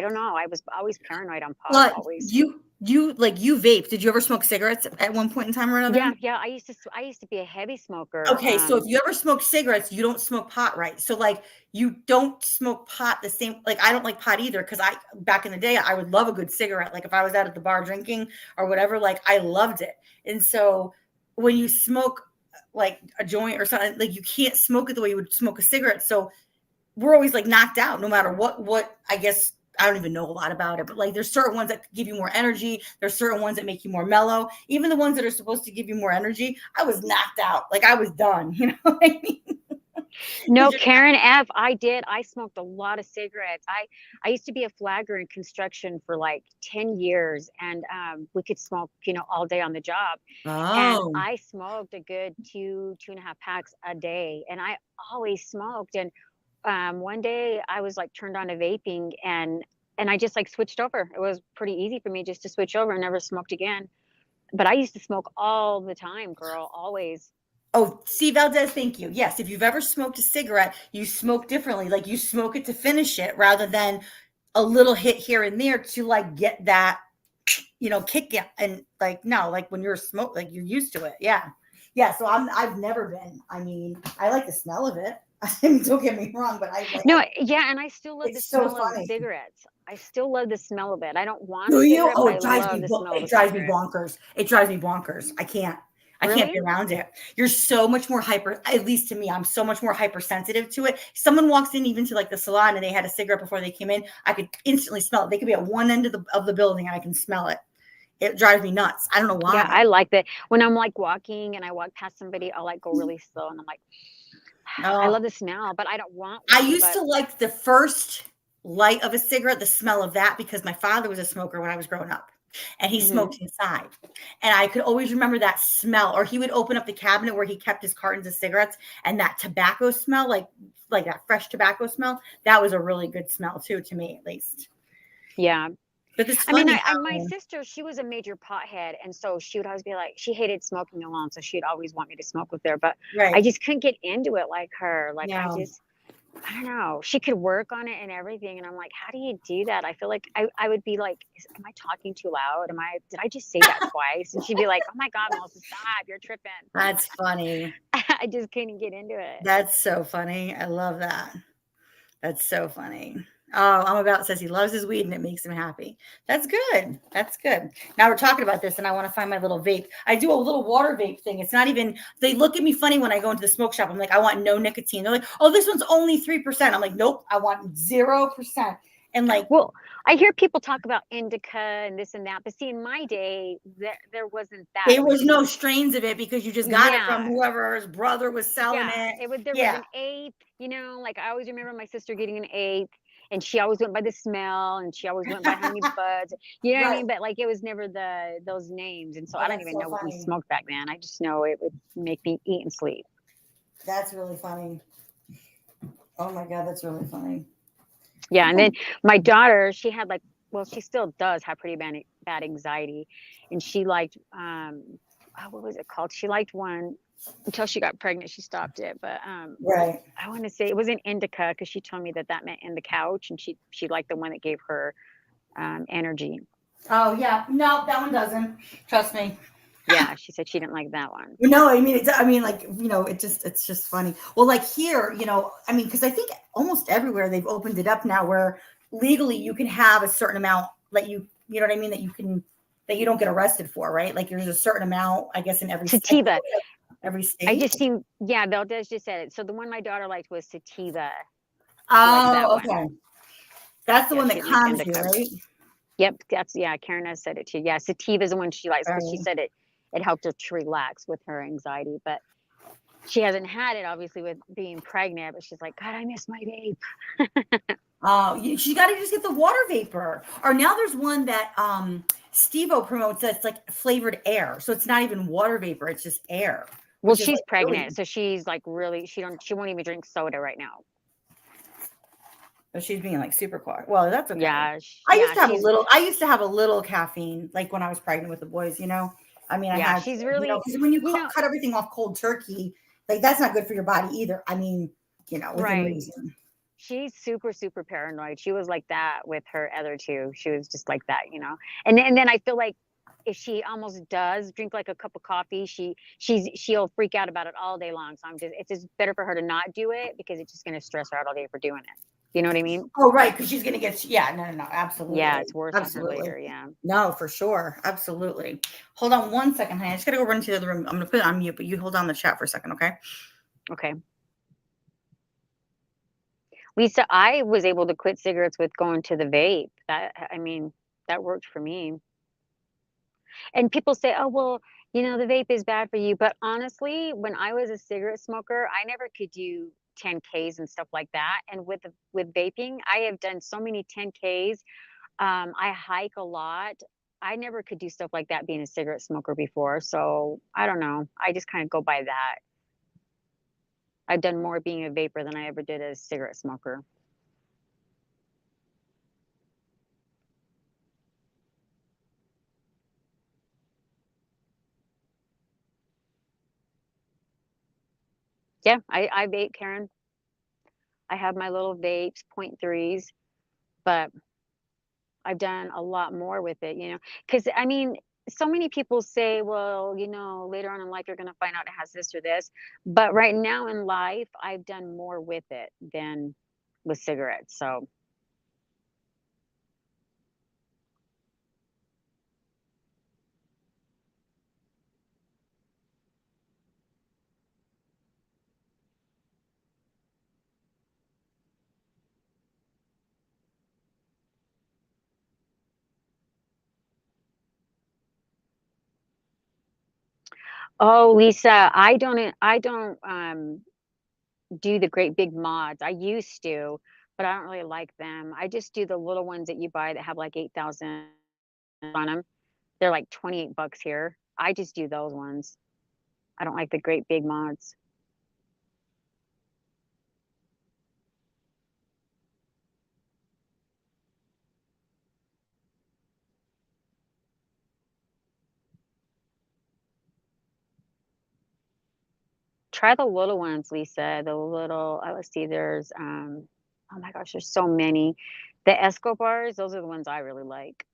don't know. I was always paranoid on pot. Well, always. You vape. Did you ever smoke cigarettes at one point in time or another? Yeah. I used to be a heavy smoker. Okay, so if you ever smoke cigarettes, you don't smoke pot, right? So like you don't smoke pot the same. Like I don't like pot either because back in the day I would love a good cigarette. Like if I was out at the bar drinking or whatever, like I loved it. And so when you smoke like a joint or something. Like you can't smoke it the way you would smoke a cigarette. So we're always like knocked out no matter what I guess I don't even know a lot about it, but like there's certain ones that give you more energy. There's certain ones that make you more mellow. Even the ones that are supposed to give you more energy, I was knocked out. Like I was done. You know what I mean? No, 'Cause Karen F, I did. I smoked a lot of cigarettes. I used to be a flagger in construction for like 10 years, and we could smoke, all day on the job. And oh, I smoked a good 2.5 packs a day, and I always smoked. And one day I was like turned on to vaping, and I just like switched over. It was pretty easy for me just to switch over and never smoked again. But I used to smoke all the time, girl, always. oh, see, Valdez, thank you. Yes, if you've ever smoked a cigarette, you smoke differently. Like you smoke it to finish it rather than a little hit here and there to like get that, kick it. And like, no, like when you're smoke, like you're used to it. Yeah. Yeah. So I've never been. I mean, I like the smell of it. I mean, don't get me wrong, but I like No, yeah, and I still love the it's so smell of funny. cigarettes. I still love the smell of it. I don't want a Do you? cigarette, Oh, but I love the smell of it a drives me cigarette. bonkers. It drives me bonkers. I can't Really? be around it. You're so much more hyper, at least to me, I'm so much more hypersensitive to it. Someone walks in even to like the salon and they had a cigarette before they came in, I could instantly smell it. They could be at one end of the building and I can smell it. It drives me nuts. I don't know Yeah, why. I like that. When I'm like walking and I walk past somebody, I'll like go really slow and I'm like, I No. love the smell, but I don't want I one. used But to like the first light of a cigarette, the smell of that, because my father was a smoker when I was growing up and he mhm. smoked inside. And I could always remember that smell. Or he would open up the cabinet where he kept his cartons of cigarettes and that tobacco smell, like that fresh tobacco smell, that was a really good smell too, to me at least. Yeah. But it's I mean, funny my how sister, she was a major pothead, and so she would always be like, she hated smoking alone, so she'd always want me to smoke with her. But I right. just couldn't get into it like her. Like No. I don't know. She could work on it and everything, and I'm like, how do you do that? I feel like I would be like, am I talking too loud? Did I just say that twice? And she'd be like, oh my God, Melissa, stop, you're tripping. That's funny. I just couldn't get into it. That's so funny. I love that. That's so funny. Oh, I'm about says he loves his weed and it makes him happy. That's good. That's good. Now we're talking about this and I want to find my little vape. I do a little water vape thing. It's not even, they look at me funny when I go into the smoke shop. I'm like, I want no nicotine. They're like, oh, this one's only 3%. I'm like, nope, I want 0%. And like, Well, I hear people talk about indica and this and that, but see, in my day, there wasn't that. It there was was just no strains of it because you just got it from yeah, whoever's brother was selling yeah. it. It was there was Yeah. an eighth, like I always remember my sister getting an eighth, and she always went by the smell, and she always went by how many buds. You know what I Right. mean? But like it was never those names, and so Oh, I don't that's even so know what we funny. smoked back then. I just know it would make me eat and sleep. That's really funny. Oh my God, that's really funny. Yeah, and then my daughter, she had like, well, she still does have pretty bad anxiety, and she liked what was it called? She liked one until she got pregnant. She stopped it, but Right. I want to say it was an indica because she told me that meant in the couch, and she liked the one that gave her energy. Oh yeah. No, that one doesn't. Trust me. Yeah, she said she didn't like that one. No, I mean, like, it's just funny. Well, like here, I mean, because I think almost everywhere they've opened it up now where legally you can have a certain amount that you know what I mean, that you don't get arrested for, right? Like there's a certain amount, I guess, in Sativa. every I state. just seen, yeah, Valdez just said it. So the one my daughter liked was sativa. She liked that Oh, one. okay. That's the Yeah, one she that didn't like calms you, indica. right? Yep, yeah. Karen has said it too. Yeah, sativa is the one she likes because she Right. said it helped her to relax with her anxiety. But she hasn't had it obviously with being pregnant. But she's like, God, I miss my vape. Oh, you got to just get the water vapor. Or now there's one that Steve-O promotes that's like flavored air. So it's not even water vapor, it's just air, Well, which is she's like really, pregnant, so she's like really she won't even drink soda right now. but she's being like super quiet. Well, that's okay. Yeah, yeah, I used to have a little caffeine, like when I was pregnant with the boys. I mean, I yeah, had, she's really, because when you you know, cut everything off cold turkey, like that's not good for your body either. I mean, within right. reason. She's super, super paranoid. She was like that with her other two. She was just like that. And then I feel like if she almost does drink like a cup of coffee, she'll freak out about it all day long. So it's just better for her to not do it because it's just going to stress her out all day for doing it. You know what I mean? Oh, right, because she's gonna get, yeah, no, Yeah, absolutely. it's worse on her Absolutely. later. Yeah. No, for sure. Absolutely. Hold on one second, honey. I just gotta go run into the other room. I'm gonna put it on mute, but you hold on the chat for a second, okay? Okay. Lisa, I was able to quit cigarettes with going to the vape. I mean, that worked for me. And people say, "Oh, well, the vape is bad for you." But honestly, when I was a cigarette smoker, I never could do 10Ks and stuff like that. And with vaping, I have done so many 10Ks. I hike a lot. I never could do stuff like that being a cigarette smoker before. So I don't know. I just kind of go by that. I've done more being a vapor than I ever did as a cigarette smoker. Yeah, I vape, Karen. I have my little vapes, point threes, but I've done a lot more with it, because I mean, so many people say, well, later on in life, you're going to find out it has this or this. But right now in life, I've done more with it than with cigarettes. So, oh, Lisa, I don't do the great big mods. I used to, but I don't really like them. I just do the little ones that you buy that have like 8,000 on them. They're like $28 here. I just do those ones. I don't like the great big mods. Try the little ones, Lisa. The little, let's see, there's, oh my gosh, there's so many. The Escobars, those are the ones I really like.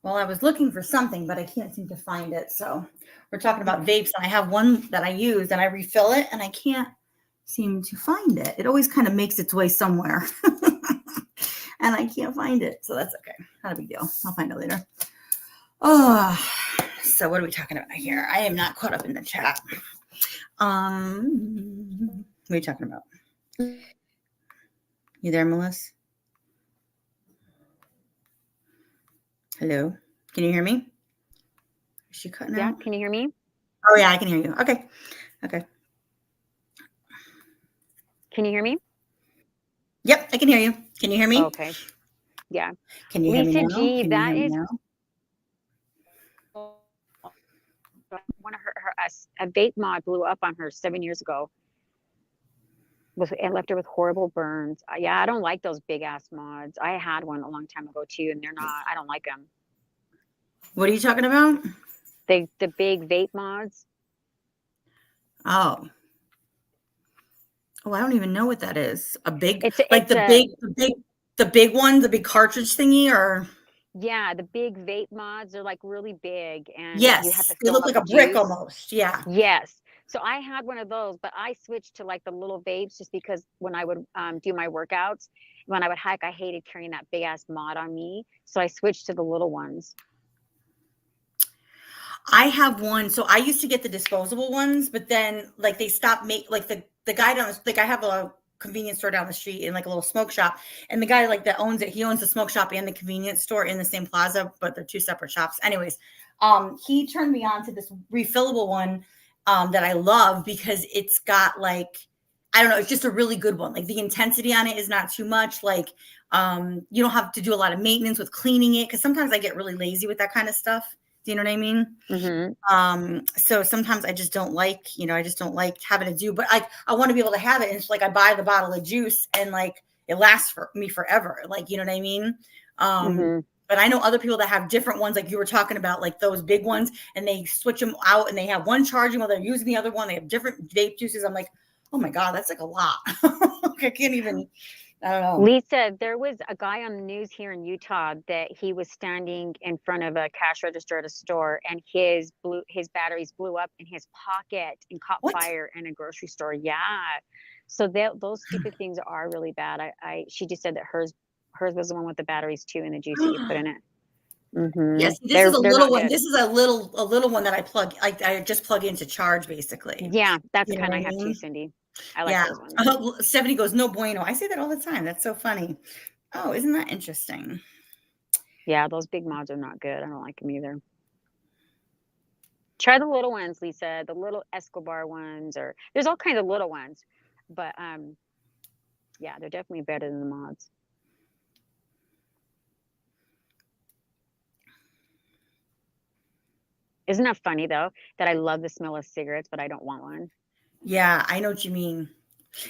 Well, I was looking for something, but I can't seem to find it. So we're talking about vapes, and I have one that I use and I refill it, and I can't seem to find it. It always kind of makes its way somewhere. And I can't find it. So that's okay. Not a big deal. I'll find it later. Oh, so what are we talking about here? I am not caught up in the chat. What are you talking about? You there, Melissa? Hello? Can you hear me? Is she cutting Yeah, out? can you hear me? Oh, yeah, I can hear you. Okay. Can you hear me? Yep, I can hear you. Can you hear me? Okay. Yeah. Can you hear me Lisa now? G, Can you that hear me is now? one of a vape mod blew up on her 7 years ago. And left her with horrible burns. Yeah, I don't like those big ass mods. I had one a long time ago too, and I don't like them. What are you talking about? The big vape mods. Oh, I don't even know what that is. A big, It's like the big one, the big cartridge thingy, or yeah, the big vape mods are like really big, and you have yes, to they fill them look up like a with brick juice. almost. Yeah. Yes. So I had one of those, but I switched to like the little vapes just because when I would do my workouts, when I would hike, I hated carrying that big ass mod on me. So I switched to the little ones. I have one. So I used to get the disposable ones, but then like they stopped like the guy down like I have a convenience store down the street in like a little smoke shop, and the guy like that owns it, he owns the smoke shop and the convenience store in the same plaza, but they're two separate shops. Anyways, he turned me on to this refillable one that I love because it's got like, I don't know, it's just a really good one. Like the intensity on it is not too much. Like you don't have to do a lot of maintenance with cleaning it, because sometimes I get really lazy with that kind of stuff. Do you know what I mean? So sometimes I just don't like, I just don't like having to do, but I want to be able to have it. And it's like I buy the bottle of juice and like it lasts for me forever. Like, you know what I mean? But I know other people that have different ones, like you were talking about, like those big ones, and they switch them out and they have one charging while they're using the other one. They have different vape juices. I'm like, Oh my God, that's like a lot. I can't even, I don't know. Lisa, there was a guy on the news here in Utah that he was standing in front of a cash register at a store, and his batteries blew up in his pocket and caught What? fire in a grocery store. Yeah. So those stupid things are really bad. She just said that hers was the one with the batteries too in the juice that you put in it. Yes, this is a They're little not one. good. This is a little one that I just plug in to charge basically. Yeah, that's You the know kind what I I have too, mean? Cindy. I like Yeah. those ones. Stephanie goes, no bueno. I say that all the time. That's so funny. Oh, isn't that interesting? Yeah, those big mods are not good. I don't like them either. Try the little ones, Lisa, the little Escobar ones, or there's all kinds of little ones. But yeah, they're definitely better than the mods. Isn't that funny though that I love the smell of cigarettes, but I don't want one? Yeah, I know what you mean.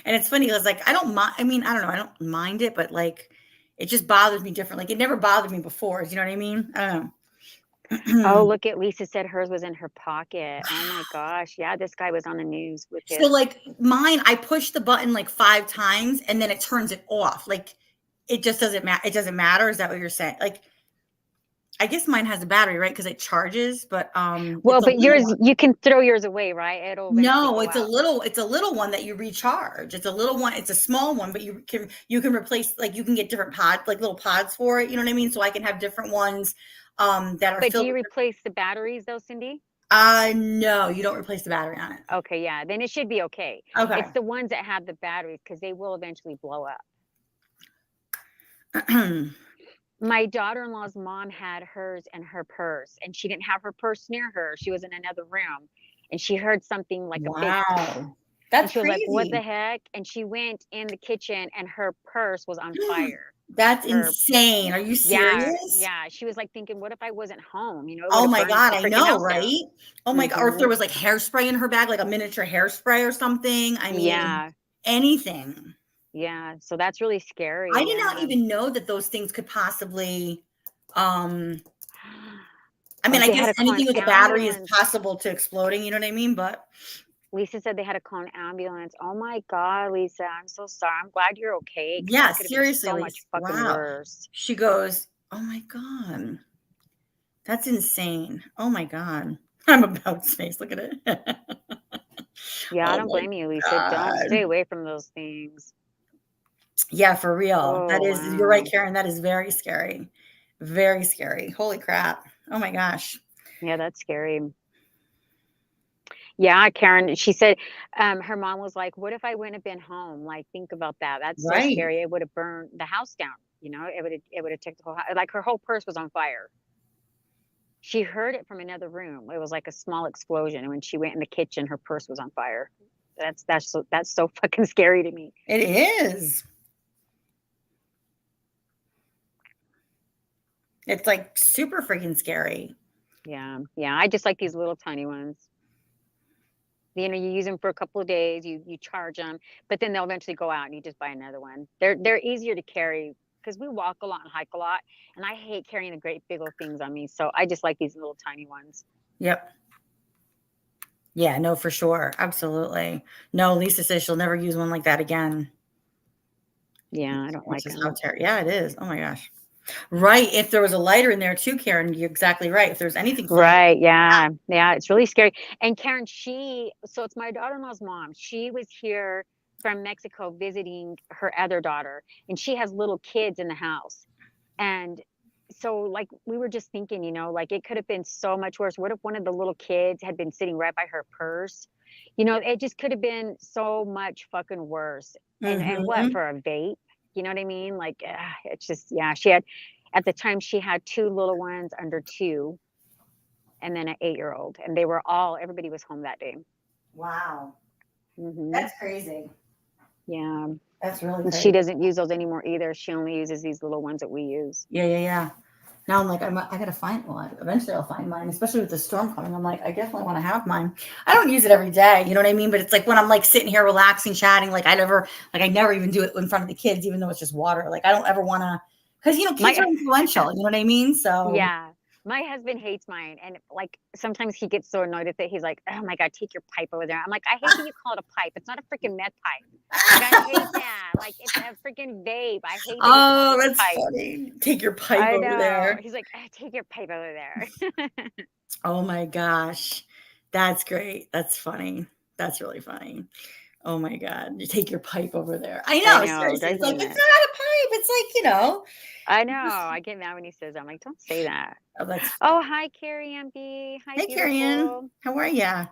And it's funny because like I don't mind. I mean, I don't know. I don't mind it, but like it just bothers me different. Like it never bothered me before. You know what I mean? I don't Oh, know. look at Lisa said hers was in her pocket. Oh my gosh. Yeah, this guy was on the news with So his. like mine, I push the button like 5 times and then it turns it off. Like it just doesn't matter. It doesn't matter. Is that what you're saying? Like I guess mine has a battery, right? Because it charges, but Well, it's a but little yours, one. you can throw yours away, right? It'll eventually No, go out. it's a little one that you recharge. It's a little one, it's a small one, but you can replace like you can get different pods, like little pods for it. You know what I mean? So I can have different ones that are But do filled you with replace the batteries though, Cindy? no, you don't replace the battery on Okay, yeah, then it should be okay. it. Okay. It's the ones that have the batteries because they will eventually blow up. My daughter-in-law's mom had hers in her purse, and she didn't have her purse near her. She was in another room, and she heard something like a big pop, Wow. and That's she was like, "What the crazy. heck?" And she went in the kitchen, and her purse was on fire. That's Her insane. Are you Yeah, serious? yeah. She was like thinking, "What if I wasn't home? You know, it would Oh have my burned God, the I freaking know, house down." right? Oh my God. Or if Mhm. there was like hairspray in her bag, like a miniature hairspray or something. I mean, Yeah, anything. yeah. So that's really I scary. did not Yeah. even know that those things could possibly, um, I mean, Like I they guess had to call an anything with a battery is ambulance. possible to exploding, you know what I mean? But Lisa said they had to call an ambulance. Oh my God, Lisa, I'm so sorry. I'm glad you're okay because yeah, that could have been seriously, so much Elise. fucking Wow. worse. She goes, oh my God, that's insane. Oh my God. I'm about space. Look at it. Yeah, I Oh don't my blame you, Lisa. Don't God. stay away from those things. Yeah, for real. That Oh, is, you're right, wow. Karen. That is very scary. Very scary. Holy crap. Oh my gosh. Yeah, that's scary. Yeah, Karen, she said her mom was like, "What if I wouldn't have been home? Like, think about that. That's so Right. scary. It would have burned the house down. You know, it would have took the whole house. Like her whole purse was on fire. She heard it from another room. It was like a small explosion, and when she went in the kitchen, her purse was on fire. That's so fucking scary to me. It is. It's like super freaking scary. Yeah, yeah. I just like these little tiny ones. You know, you use them for a couple of days, you charge them, but then they'll eventually go out and you just buy another one. They're easier to carry because we walk a lot and hike a lot, and I hate carrying the great big old things on me. So I just like these little tiny ones. Yep. Yeah, no, for sure. Absolutely. No, Lisa says she'll never use one like that again. Yeah, I don't Which like is how them. terrible. Yeah, it is. Oh my gosh. Right. If there was a lighter in there too, Karen, you're exactly right. If there's anything flammable, Right, yeah, yeah, it's really scary. And Karen, so it's my daughter-in-law's mom. She was here from Mexico visiting her other daughter, and she has little kids in the house. And so, like, we were just thinking, you know, like it could have been so much worse. What if one of the little kids had been sitting right by her purse? You know, it just could have been so much fucking worse. And what hmm for a vape? You know what I mean? Like, it's just, yeah. She had at the time she had two little ones under two, and then an 8-year-old, and everybody was home that day. Wow. Hmm. That's crazy. Yeah, That's really and she crazy. doesn't use those anymore either. She only uses these little ones that we use. Yeah, yeah, yeah. Now I'm like, I gotta find, well, eventually I'll find mine, especially with the storm coming. I'm like, I definitely want to have mine. I don't use it every day, you know what I mean? But it's like when I'm like sitting here relaxing, chatting, like I never even do it in front of the kids, even though it's just water. Like I don't ever want to, because, you know, kids are My influential, you know what I mean? So Yeah. My husband hates mine, and like sometimes he gets so annoyed with it. He's like, "Oh my god, take your pipe over there." I'm like, "I hate that you call it a pipe. It's not a freaking meth pipe. Like I hate that. Like it's a freaking vape. I hate that you called Oh, it a that's pipe." funny. Take your pipe I over know. there. He's like, "Take your pipe over there." Oh my gosh. That's great. That's funny. That's really funny. Oh my god. You take your pipe over there. I I know, know, seriously. drives It's me like, it's not nuts. a pipe. It's like, I know. I get mad when he says that. I'm like, "Don't say that." oh, that's Oh, funny. hi, Carrie MB. Hi, Hey, Carrie Ann. beautiful. How are ya?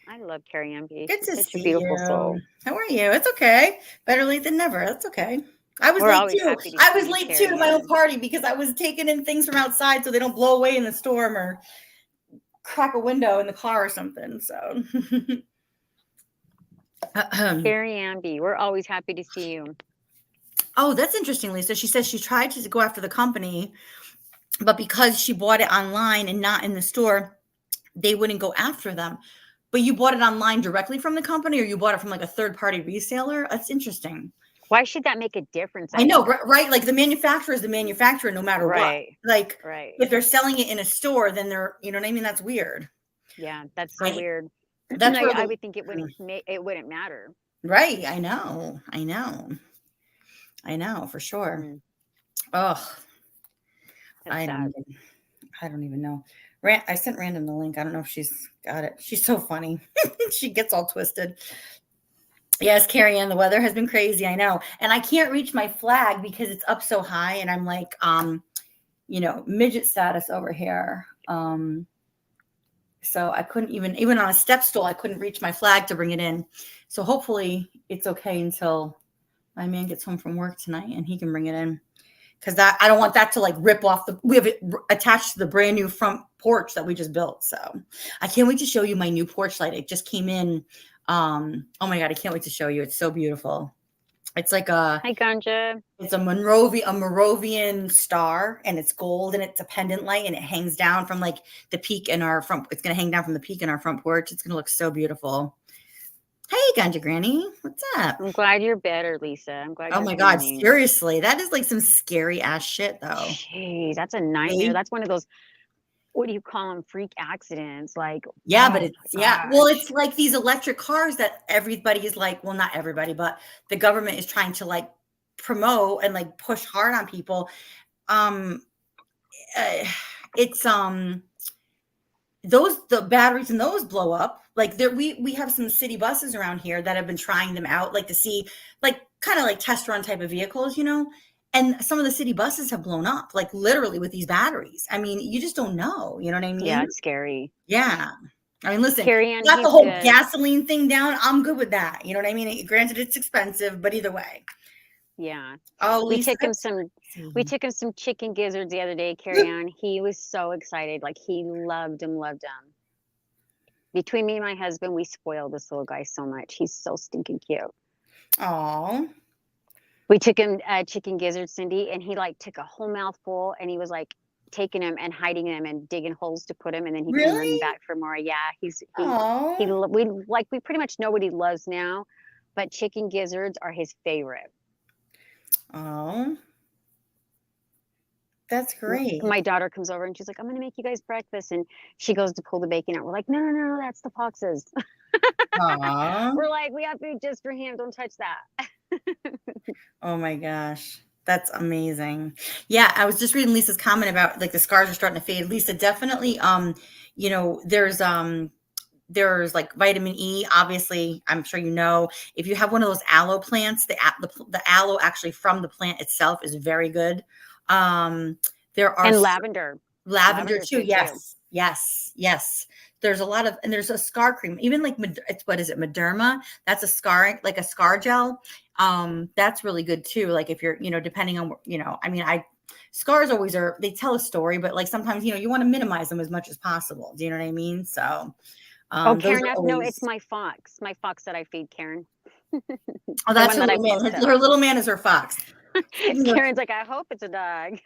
I love Carrie MB. Good She's to such a see beautiful you. soul. How are you? It's okay. Better late than never. That's okay. I was We're late always too. happy to I see was you, late too to Carrie my own Ann. party because I was taking in things from outside so they don't blow away in the storm or crack a window in the car or something. So, Carrie MB. We're always happy to see you. oh, that's interesting, Lisa. She says she tried to go after the company, but because she bought it online and not in the store, they wouldn't go after them. But you bought it online directly from the company, or you bought it from like a third party reseller? That's interesting. Why should that make a difference? I I know, mean, right? Like the manufacturer is the manufacturer no matter what. right, Like right. if they're selling it in a store, then they're, you know what I mean? That's weird. Yeah, that's so I weird. that's where I the would think it wouldn't matter. right. I know. I know. I know for sure. Mm, Oh, that's sad. I don't even know. I sent Random the link. I don't know if she's got it. She's so funny. She gets all twisted. Yes, Carrie Ann, the weather has been crazy. I know. And I can't reach my flag because it's up so high and I'm like, midget status over here. So I couldn't even on a step stool, I couldn't reach my flag to bring it in. So hopefully it's okay until my man gets home from work tonight and he can bring it in. Because I don't want that to like rip off we have it attached to the brand new front porch that we just built. So I can't wait to show you my new porch light. It just came in. Oh my God, I can't wait to show you. It's so beautiful. It's like Hi, Ganja. it's a Moravian star, and it's gold, and it's a pendant light, and it hangs down from like the peak in our front. It's gonna hang down from the peak in our front porch. It's gonna look so beautiful. Hey, Ganja Granny, what's up? I'm glad you're better, Lisa. I'm glad Oh you're my God, healing. seriously, that is like some scary ass shit, though. Jeez, that's a nightmare. See? That's one of those, what do you call them? Freak accidents. Like, Yeah, but oh it's my yeah. Well, gosh. it's like these electric cars that everybody is like, well, not everybody, but the government is trying to like promote and like push hard on people. Um, it's the batteries in those blow up. Like there, we have some city buses around here that have been trying them out, like to see, like kind of like test run type of vehicles, And some of the city buses have blown up, like literally with these batteries. I mean, you just don't know. You know what I Yeah, mean? it's scary. Yeah. I mean, listen, Carrie Ann, got the he's whole good. gasoline thing down. I'm good with that. You know what I mean? Granted, it's expensive, but either way. Yeah. Oh, We Lisa. took him some chicken gizzards the other day, Carrie Ann. He was so excited. Like he loved them, loved them. Between me and my husband, we spoil this little guy so much. He's so stinking cute. Oh, We took him chicken gizzards, Cindy, and he like took a whole mouthful and he was like taking them and hiding them and digging holes to put them, and then he came running really? back for more. Yeah, Oh, we pretty much know what he loves now, but chicken gizzards are his favorite. oh, that's great. My daughter comes over and she's like, "I'm gonna make you guys breakfast," and she goes to pull the bacon out. We're like, no, that's the foxes. Aw. We're like, we have food just for him. Don't touch that. Oh my gosh. That's amazing. Yeah, I was just reading Lisa's comment about like the scars are starting to fade. Lisa, definitely there's like vitamin E, obviously, I'm sure if you have one of those aloe plants, the aloe actually from the plant itself is very good. There are And lavender. lavender Lavender's too. good too. Yes. There's a lot of, and there's a scar cream, even like it's, what is it, Mederma? That's a scar, like a scar gel. That's really good too. Like if you're, depending on, I mean, scars always they tell a story, but like sometimes, you want to minimize them as much as possible. Do you know what I mean? So, Oh, those Karen, are no, it's always, my fox. My fox that I feed, Karen. oh, The that's one her that I little man. picked up. Her little man is her fox. Karen's like, I hope it's a dog.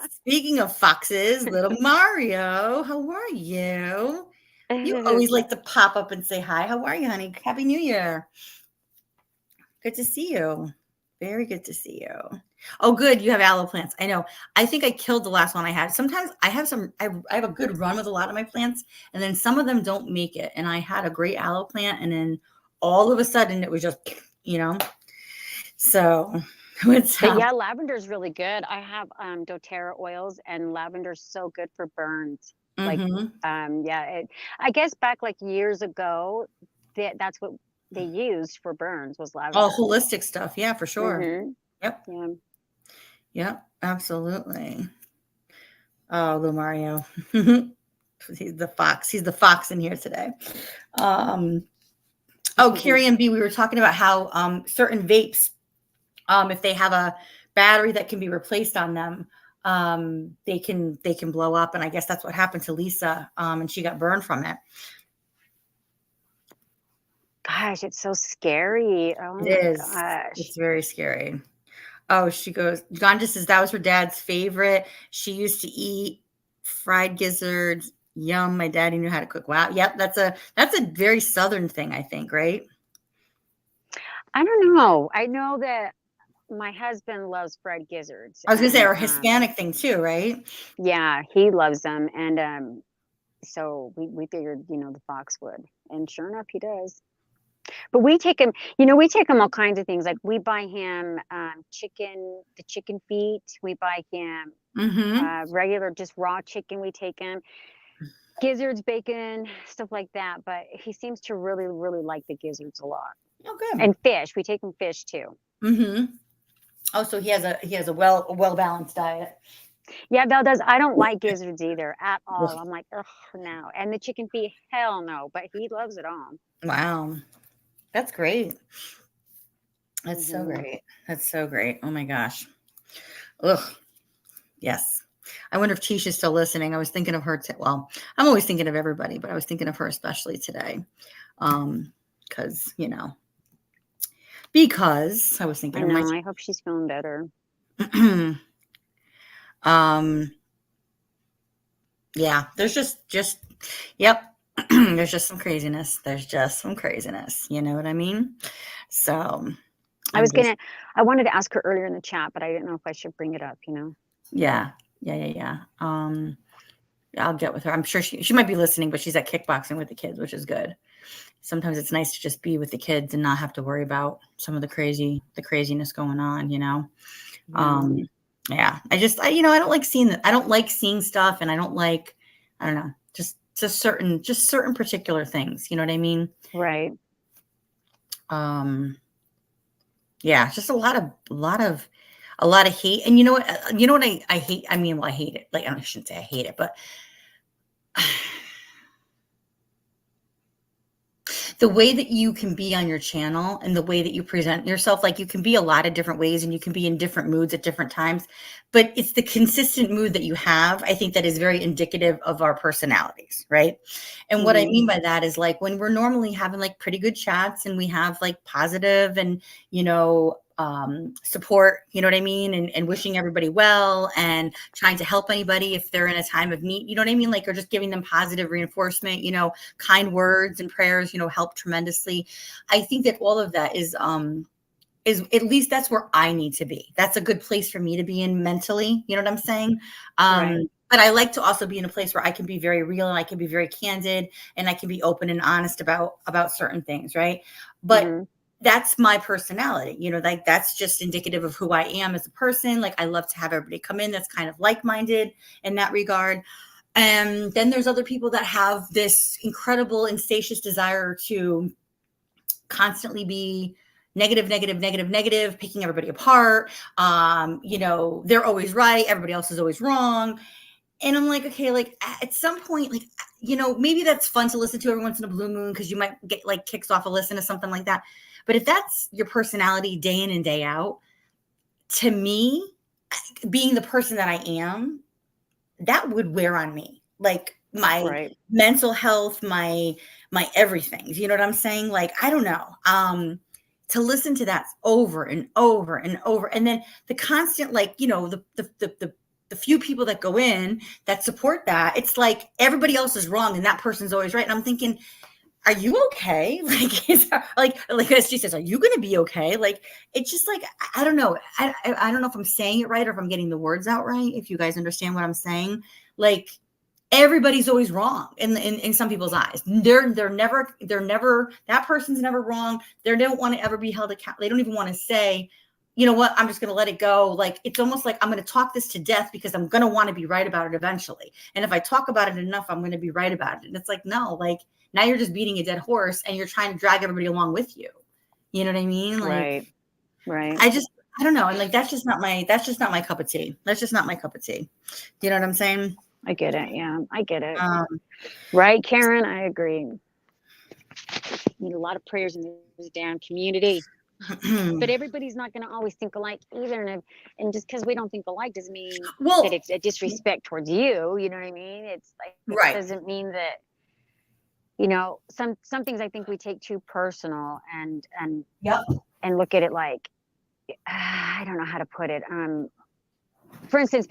Speaking of foxes, little Mario, how are you? You always like to pop up and say hi. How are you, honey? Happy New Year. Good to see you. Very good to see you. Oh, good. You have aloe plants. I know. I think I killed the last one I had. Sometimes I have I have a good run with a lot of my plants, and then some of them don't make it. And I had a great aloe plant, and then all of a sudden it was just, you know, so it's But yeah, lavender is really good. I have doTERRA oils, and lavender's so good for burns. Like mm-hmm. yeah, I guess back like years ago, that's what they used for burns was All lavender. holistic stuff. Yeah, for sure. Mm-hmm. Yep. Yeah. Yep. Absolutely. Oh, Lou Mario. He's the fox. He's the fox in here today. Oh, Carrie and B, we were talking about how certain vapes, if they have a battery that can be replaced on them, they can blow up. And I guess that's what happened to Lisa, and she got burned from it. Gosh, it's so scary. Oh It my is. gosh. It's very scary. Oh, she goes, Ganja says that was her dad's favorite. She used to eat fried gizzards. Yum. My daddy knew how to cook. Wow. Yep. That's a very Southern thing, I think, right? I don't know. I know that my husband loves fried gizzards. I was gonna say, or Hispanic thing too, right? Yeah, he loves them, and so we figured, you know, the fox would, and sure enough, he does. But we take him, you know, we take him all kinds of things. Like we buy him the chicken feet. We buy him Mm-hmm. regular, just raw chicken. We take him gizzards, bacon, stuff like that. But he seems to really, really like the gizzards a lot. Oh, good. And fish. We take him fish too. Mm-hmm. Oh, so he has a well balanced diet. Yeah, Belle does. I don't like gizzards either at all. I'm like, ugh, no. And the chicken feet, hell no. But he loves it all. Wow, that's great. That's so Mhm. great. That's so great. Oh my gosh. Ugh. Yes. I wonder if Tisha's still listening. I was thinking of her. Well, I'm always thinking of everybody, but I was thinking of her especially today. Because, you know, because I was thinking I of know. I hope she's feeling better. Yeah, there's just yep. There's just some craziness. There's just some craziness. You know what I mean? So I wanted to ask her earlier in the chat, but I didn't know if I should bring it up, you know? Yeah. I'll get with her. I'm sure she might be listening, but she's at kickboxing with the kids, which is good. Sometimes it's nice to just be with the kids and not have to worry about some of the craziness going on, you know? Yeah. I don't like seeing stuff, and I don't know, just certain particular things. You know what I mean? Right. Yeah, just a lot of hate. And you know what I hate? I mean, well, I hate it. Like, I shouldn't say I hate it, but the way that you can be on your channel and the way that you present yourself, like you can be a lot of different ways and you can be in different moods at different times, but it's the consistent mood that you have, I think, that is very indicative of our personalities, right? And what I mean by that is, like, when we're normally having like pretty good chats and we have like positive and, you know, support, you know what I mean? And wishing everybody well and trying to help anybody if they're in a time of need, you know what I mean? Like, or just giving them positive reinforcement, you know, kind words and prayers, you know, help tremendously. I think that all of that is at least that's where I need to be. That's a good place for me to be in mentally. You know what I'm saying? Right. But I like to also be in a place where I can be very real and I can be very candid and I can be open and honest about certain things. Right. But that's my personality, you know, like that's just indicative of who I am as a person. Like, I love to have everybody come in that's kind of like-minded in that regard. And then there's other people that have this incredible insatious desire to constantly be negative, picking everybody apart. You know, they're always right. Everybody else is always wrong. And I'm like, okay, like at some point, like, you know, maybe that's fun to listen to every once in a blue moon because you might get like kicks off a listen to something like that. But if that's your personality day in and day out, to me, being the person that I am, that would wear on me. Like my mental health, my everything. You know what I'm saying? Like, I don't know. To listen to that over and over and over. And then the constant, like, you know, the few people that go in that support that, it's like everybody else is wrong and that person's always right. And I'm thinking, are you okay? Like, like as she says, are you going to be okay? Like, it's just like, I don't know. I don't know if I'm saying it right or if I'm getting the words out right. If you guys understand what I'm saying, like everybody's always wrong in some people's eyes. They're never, that person's never wrong. They don't want to ever be held accountable. They don't even want to say, you know what, I'm just going to let it go. Like, it's almost like I'm going to talk this to death because I'm going to want to be right about it eventually. And if I talk about it enough, I'm going to be right about it. And it's like, no, like now you're just beating a dead horse and you're trying to drag everybody along with you. You know what I mean? Like, Right. I don't know. And like, that's just not my cup of tea. That's just not my cup of tea. Do you know what I'm saying? I get it. Yeah, I get it. Um, Right, Karen? I agree. Need a lot of prayers in this damn community. But everybody's not going to always think alike either. And just because we don't think alike doesn't mean well, that it's a disrespect towards you. You know what I mean? It's like, right. it doesn't mean that, you know, some things I think we take too personal and Yep. and look at it like, I don't know how to put it. For instance,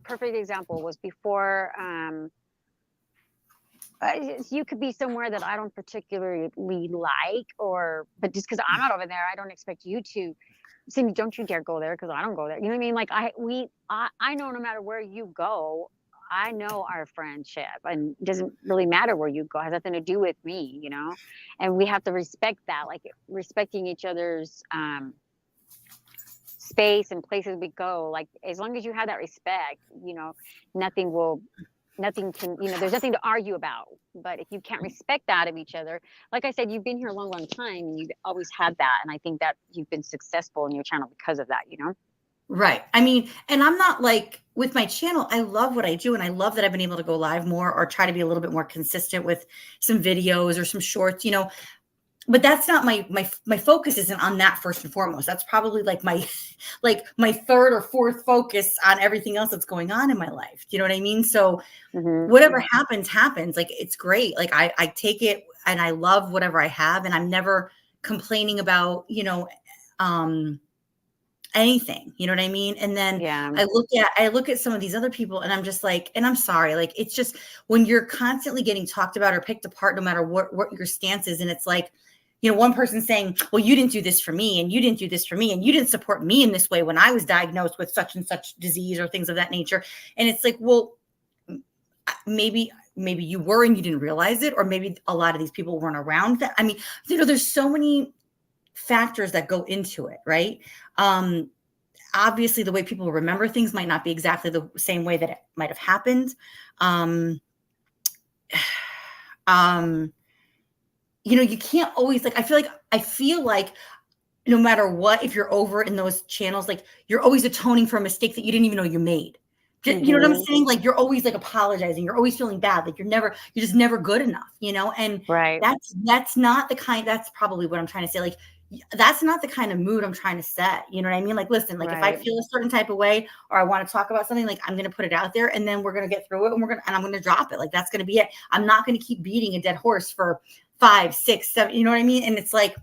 perfect example was before, you could be somewhere that I don't particularly like, but just because I'm not over there, I don't expect you to. Cindy, don't you dare go there because I don't go there. You know what I mean? Like I know no matter where you go, I know our friendship, and it doesn't really matter where you go. It has nothing to do with me, you know. And we have to respect that, like respecting each other's space and places we go. Like as long as you have that respect, you know, nothing can, you know, there's nothing to argue about. But if you can't respect that of each other, like I said, you've been here a long time and you've always had that. And I think that you've been successful in your channel because of that, you know? Right. I mean, and I'm not like with my channel, I love what I do. And I love that I've been able to go live more or try to be a little bit more consistent with some videos or some shorts, you know, but that's not my focus isn't on that first and foremost. That's probably like my third or fourth focus on everything else that's going on in my life. Do you know what I mean? So whatever happens, like it's great. Like I take it and I love whatever I have, and I'm never complaining about, you know, anything, you know what I mean? And then I look at some of these other people and I'm just like, and I'm sorry, like it's just when you're constantly getting talked about or picked apart, no matter what your stance is, and it's like, you know, one person saying, well, you didn't do this for me, and you didn't do this for me, and you didn't support me in this way when I was diagnosed with such and such disease or things of that nature. And it's like, well, maybe you were and you didn't realize it, or maybe a lot of these people weren't around that. I mean, you know, there's so many factors that go into it, right? Obviously the way people remember things might not be exactly the same way that it might have happened. You know, you can't always like, I feel like no matter what, if you're over in those channels, like you're always atoning for a mistake that you didn't even know you made. You know what I'm saying? Like you're always like apologizing. You're always feeling bad. Like you're just never good enough, you know? And that's not the kind, that's probably what I'm trying to say. Like, that's not the kind of mood I'm trying to set. You know what I mean? Like, listen, like if I feel a certain type of way, or I want to talk about something, like I'm going to put it out there and then we're going to get through it and I'm going to drop it. Like, that's going to be it. I'm not going to keep beating a dead horse for 5, 6, 7, you know what I mean? And it's like,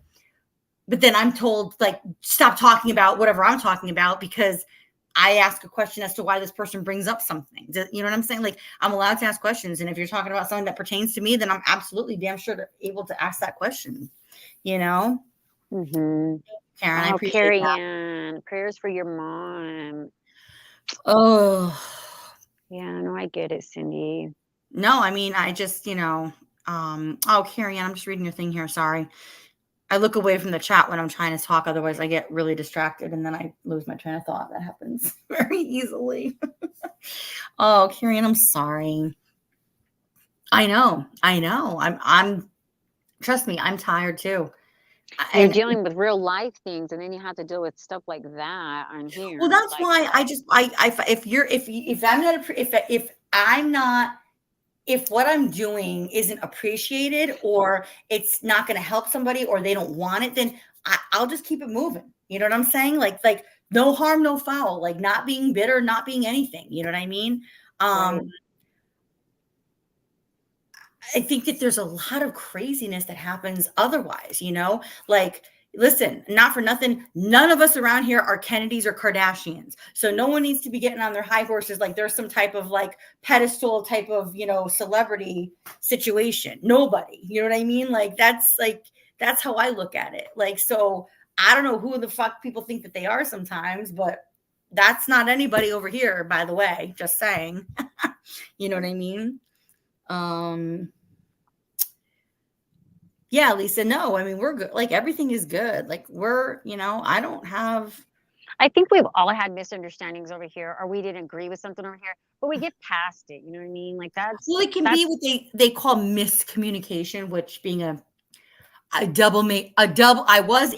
but then I'm told like, stop talking about whatever I'm talking about because I ask a question as to why this person brings up something. You know what I'm saying? Like I'm allowed to ask questions. And if you're talking about something that pertains to me, then I'm absolutely damn sure able to ask that question, you know? Karen, I appreciate Carrie that. Ann, prayers for your mom. Oh. Yeah, no, I get it, Cindy. No, I mean, I just, you know, oh, Carrie Ann, I'm just reading your thing here. Sorry. I look away from the chat when I'm trying to talk. Otherwise, I get really distracted and then I lose my train of thought. That happens very easily. Oh, Carrie Ann, I'm sorry. I know. I'm trust me, I'm tired too. You're dealing with real life things, and then you have to deal with stuff like that on here. Well, that's why if what I'm doing isn't appreciated or it's not going to help somebody or they don't want it, then I'll just keep it moving. You know what I'm saying? Like no harm, no foul, like not being bitter, not being anything. You know what I mean? I think that there's a lot of craziness that happens otherwise, you know, like listen, not for nothing, none of us around here are Kennedys or Kardashians. So no one needs to be getting on their high horses like there's some type of like pedestal type of, celebrity situation. Nobody. You know what I mean? That's how I look at it. Like, so I don't know who the fuck people think that they are sometimes, but that's not anybody over here, by the way, just saying. You know what I mean? Yeah, Lisa, no, I mean, we're good. Like, everything is good. Like, I don't have. I think we've all had misunderstandings over here, or we didn't agree with something over here, but we get past it. You know what I mean? Like Well, it can be what they call miscommunication, which being I was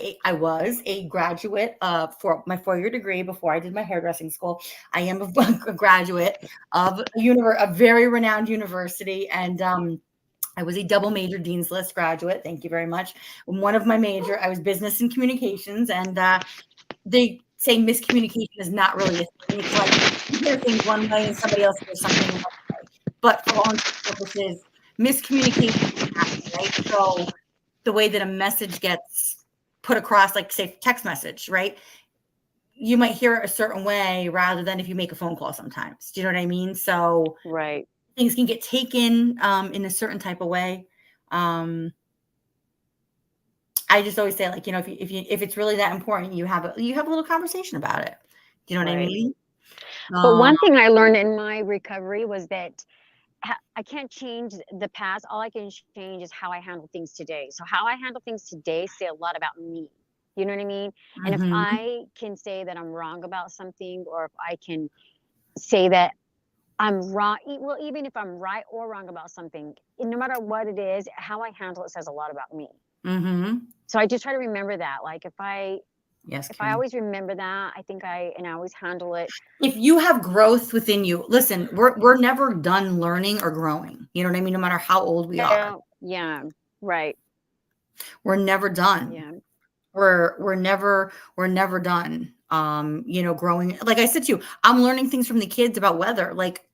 a graduate for my 4-year degree before I did my hairdressing school. I am a graduate of a very renowned university, and I was a double major Dean's List graduate. Thank you very much. One of my major, I was business and communications, and they say miscommunication is not really a thing. It's like you hear things one way and somebody else hears something another way. But for all intents and purposes, miscommunication can happen, right? So the way that a message gets put across, like say text message, right? You might hear it a certain way rather than if you make a phone call sometimes. Do you know what I mean? So right. Things can get taken in a certain type of way. I just always say, like, if it's really that important, you have a little conversation about it. Do you know what I mean? But one thing I learned in my recovery was that I can't change the past. All I can change is how I handle things today. So how I handle things today say a lot about me. You know what I mean? And if I can say that I'm wrong about something, or if I can say that I'm wrong, well, even if I'm right or wrong about something, no matter what it is, how I handle it says a lot about me. So I just try to remember that. Like if I always remember that, I think I always handle it. If you have growth within you, listen, we're never done learning or growing. You know what I mean? No matter how old we are. Yeah. Right. We're never done. Yeah. We're never done. Growing. Like I said to you, I'm learning things from the kids about weather. Like,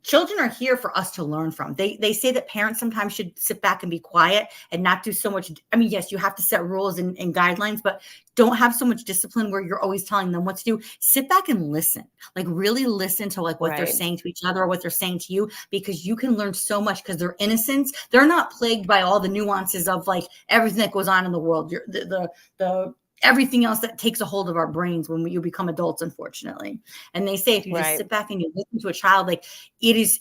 children are here for us to learn from. They say that parents sometimes should sit back and be quiet and not do so much. I mean, yes, you have to set rules and guidelines, but don't have so much discipline where you're always telling them what to do. Sit back and listen, like really listen to like what they're saying to each other or what they're saying to you, because you can learn so much because they're innocent. They're not plagued by all the nuances of like everything that goes on in the world. The everything else that takes a hold of our brains when you become adults, unfortunately. And they say, if you just sit back and you listen to a child, like it is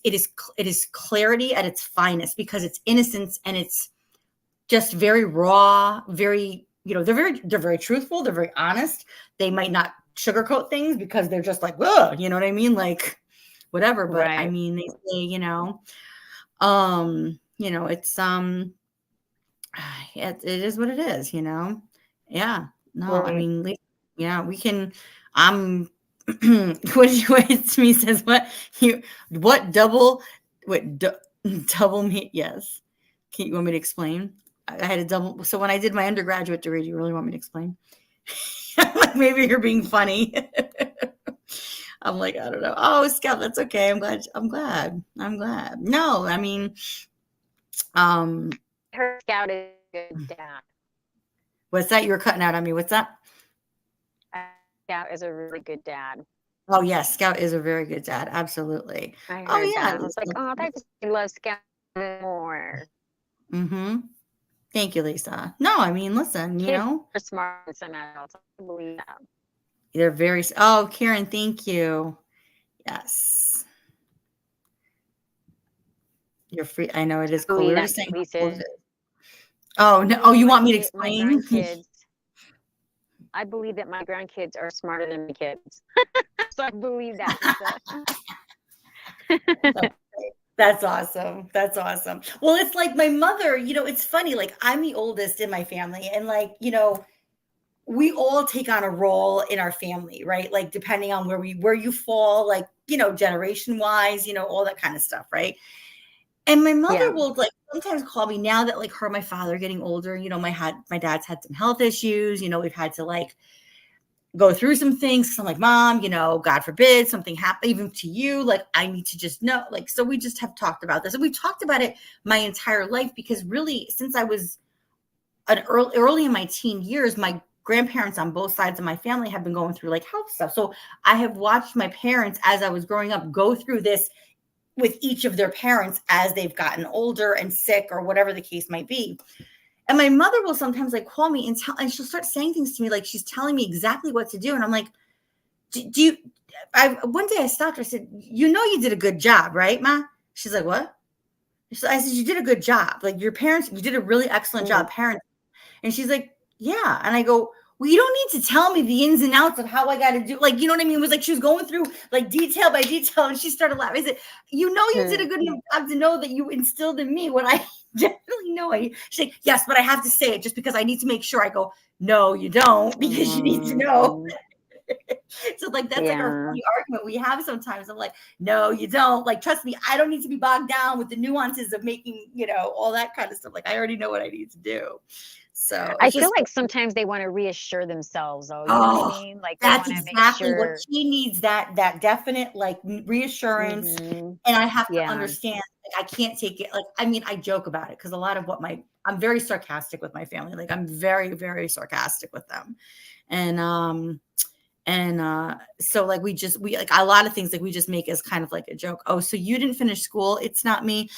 clarity at its finest, because it's innocence and it's just very raw, very, they're very truthful. They're very honest. They might not sugarcoat things because they're just like, whoa, you know what I mean? Like whatever. But I mean, they say, it's, it is what it is, Yeah. No, I mean, yeah, we can. What me says double me? Yes. You want me to explain? I had a double. So when I did my undergraduate degree, do you really want me to explain? Like maybe you're being funny. I'm like, I don't know. Oh, Scout, that's okay. I'm glad. No, I mean, her Scout is good dad. What's that? You were cutting out on me. What's that? Scout is a really good dad. Oh, yes. Scout is a very good dad. Absolutely. I heard that. I was like, oh, I just love Scout more. Thank you, Lisa. No, I mean, listen, They're smart and adults. I believe that. They're very. Oh, Karen, thank you. Yes. You're free. I know it is cool. We were just saying. Oh, no. Oh, you want me to explain? I believe that my grandkids are smarter than my kids. So I believe that. That's awesome. That's awesome. Well, it's like my mother, it's funny. Like I'm the oldest in my family, and like, we all take on a role in our family, right? Like depending on where you fall, like, generation wise, all that kind of stuff. Right. And my mother will like sometimes call me now that like her and my father are getting older. My dad's had some health issues. We've had to like go through some things. I'm like, Mom, God forbid something happen even to you. Like I need to just know. Like, so we just have talked about this, and we talked about it my entire life, because really since I was early in my teen years, my grandparents on both sides of my family have been going through like health stuff. So I have watched my parents as I was growing up go through this with each of their parents as they've gotten older and sick or whatever the case might be. And my mother will sometimes like call me and she'll start saying things to me like she's telling me exactly what to do. And I'm like, do you, one day I stopped her, I said, you know, you did a good job, right, Ma? She's like, what? I said, you did a good job. Like your parents, you did a really excellent job parenting. And she's like, yeah. And I go, well, you don't need to tell me the ins and outs of how I got to do. Like, you know what I mean? It was like she was going through like detail by detail, and she started laughing. I said, you know, you did a good job to know that you instilled in me what I definitely know. She's like, yes, but I have to say it just because I need to make sure. I go, no, you don't, because you need to know. So like that's like our funny argument we have sometimes. I'm like, no, you don't. Like, trust me, I don't need to be bogged down with the nuances of making, you know, all that kind of stuff. Like, I already know what I need to do. So I feel like sometimes they want to reassure themselves, though. You know what I mean? Like, that's exactly what she needs, that definite like reassurance. And I have to understand, like, I can't take it. Like, I mean, I joke about it because a lot of what I'm very sarcastic with my family. Like, I'm very, very sarcastic with them. So like we like a lot of things like we just make as kind of like a joke. Oh, so you didn't finish school? It's not me.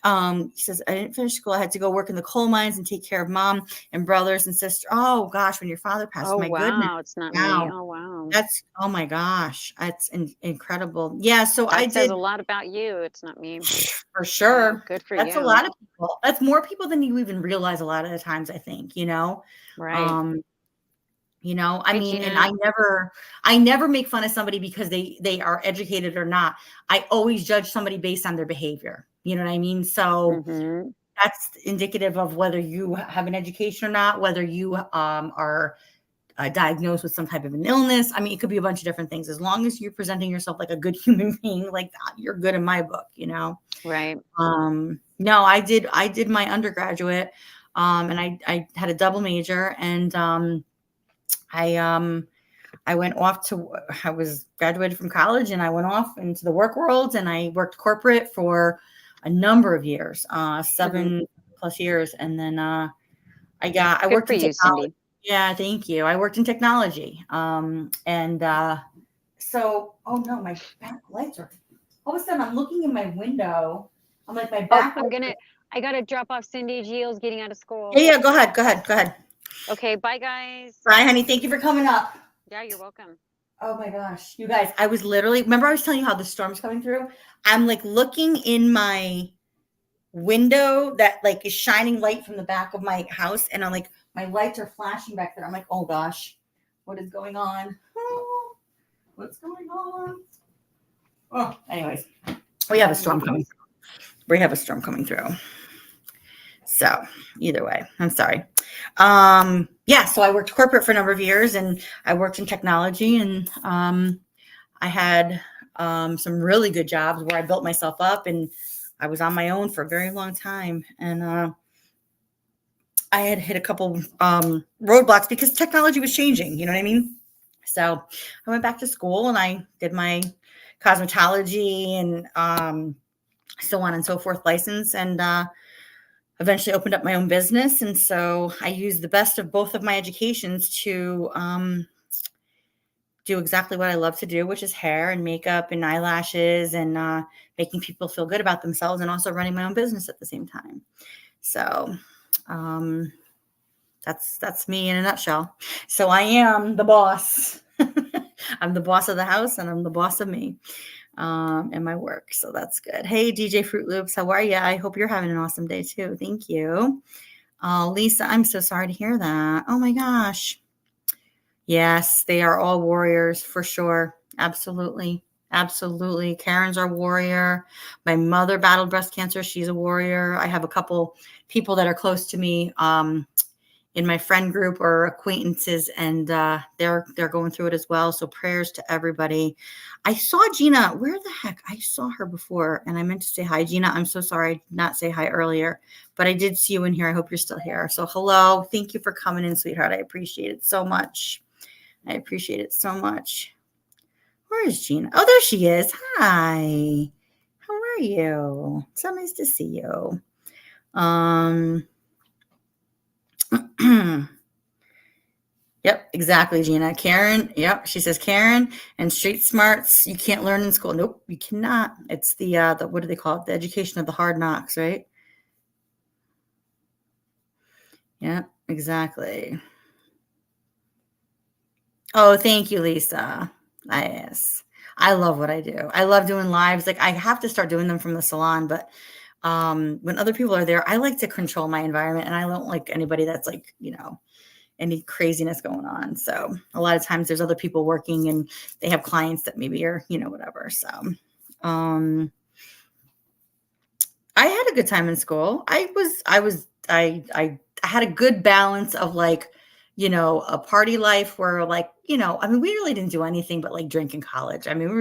He says, I didn't finish school. I had to go work in the coal mines and take care of mom and brothers and sisters. Oh gosh, when your father passed, my goodness. It's not me. Oh wow. Oh my gosh, that's incredible. Yeah, so that says a lot about you. It's not me. For sure. Yeah, good for you. That's a lot of people. That's more people than you even realize a lot of the times, I think, you know. Right. You know, I mean, and I never make fun of somebody because they are educated or not. I always judge somebody based on their behavior. You know what I mean? So that's indicative of whether you have an education or not, whether you are diagnosed with some type of an illness. I mean, it could be a bunch of different things. As long as you're presenting yourself like a good human being, like that, you're good in my book, you know? Right. No, I did my undergraduate and I had a double major, and I went off I was graduated from college and I went off into the work world, and I worked corporate for a number of years, 7+ years. And then I worked in technology. Cindy. Yeah, thank you. I worked in technology. So, oh no, my back lights are, all of a sudden I'm looking in my window. I'm like, my back. I got to drop off Cindy. Gio's getting out of school. Yeah, go ahead. Okay, bye guys. Bye, honey. Thank you for coming up. Yeah, you're welcome. Oh my gosh, you guys, I was literally, remember I was telling you how the storm's coming through? I'm like looking in my window that like is shining light from the back of my house, and I'm like, my lights are flashing back there. I'm like, oh gosh, what is going on? Oh, what's going on? Oh, anyways, we have a storm coming through. So either way, I'm sorry. Yeah, so I worked corporate for a number of years, and I worked in technology, and I had some really good jobs where I built myself up, and I was on my own for a very long time. And I had hit a couple roadblocks because technology was changing, you know what I mean? So I went back to school and I did my cosmetology and so on and so forth license, and eventually opened up my own business. And so I used the best of both of my educations to do exactly what I love to do, which is hair and makeup and eyelashes, and making people feel good about themselves, and also running my own business at the same time. So that's me in a nutshell. So I am the boss. I'm the boss of the house, and I'm the boss of me and my work. So that's good. Hey, DJ Fruit Loops, how are you? I hope you're having an awesome day too. Thank you. Lisa, I'm so sorry to hear that. Oh my gosh. Yes, they are all warriors for sure. Absolutely. Absolutely. Karen's our warrior. My mother battled breast cancer. She's a warrior. I have a couple people that are close to me in my friend group or acquaintances, and they're going through it as well. So prayers to everybody. I saw Gina. Where the heck? I saw her before, and I meant to say hi, Gina. I'm so sorry I did not say hi earlier, but I did see you in here. I hope you're still here. So hello. Thank you for coming in, sweetheart. I appreciate it so much. I appreciate it so much. Where is Gina? Oh, there she is. Hi. How are you? So nice to see you. Yep, exactly, Gina. Karen, yep, she says Karen and street smarts you can't learn in school. Nope, you cannot. It's the what do they call it? The education of the hard knocks, right? Yep, exactly. Oh, thank you, Lisa. Yes. I love what I do. I love doing lives. Like I have to start doing them from the salon, but when other people are there, I like to control my environment and I don't like anybody that's like, any craziness going on. So a lot of times there's other people working and they have clients that maybe are, whatever. So um I had a good time in school. I had a good balance of like, a party life where like, I mean, we really didn't do anything but like drink in college. I mean,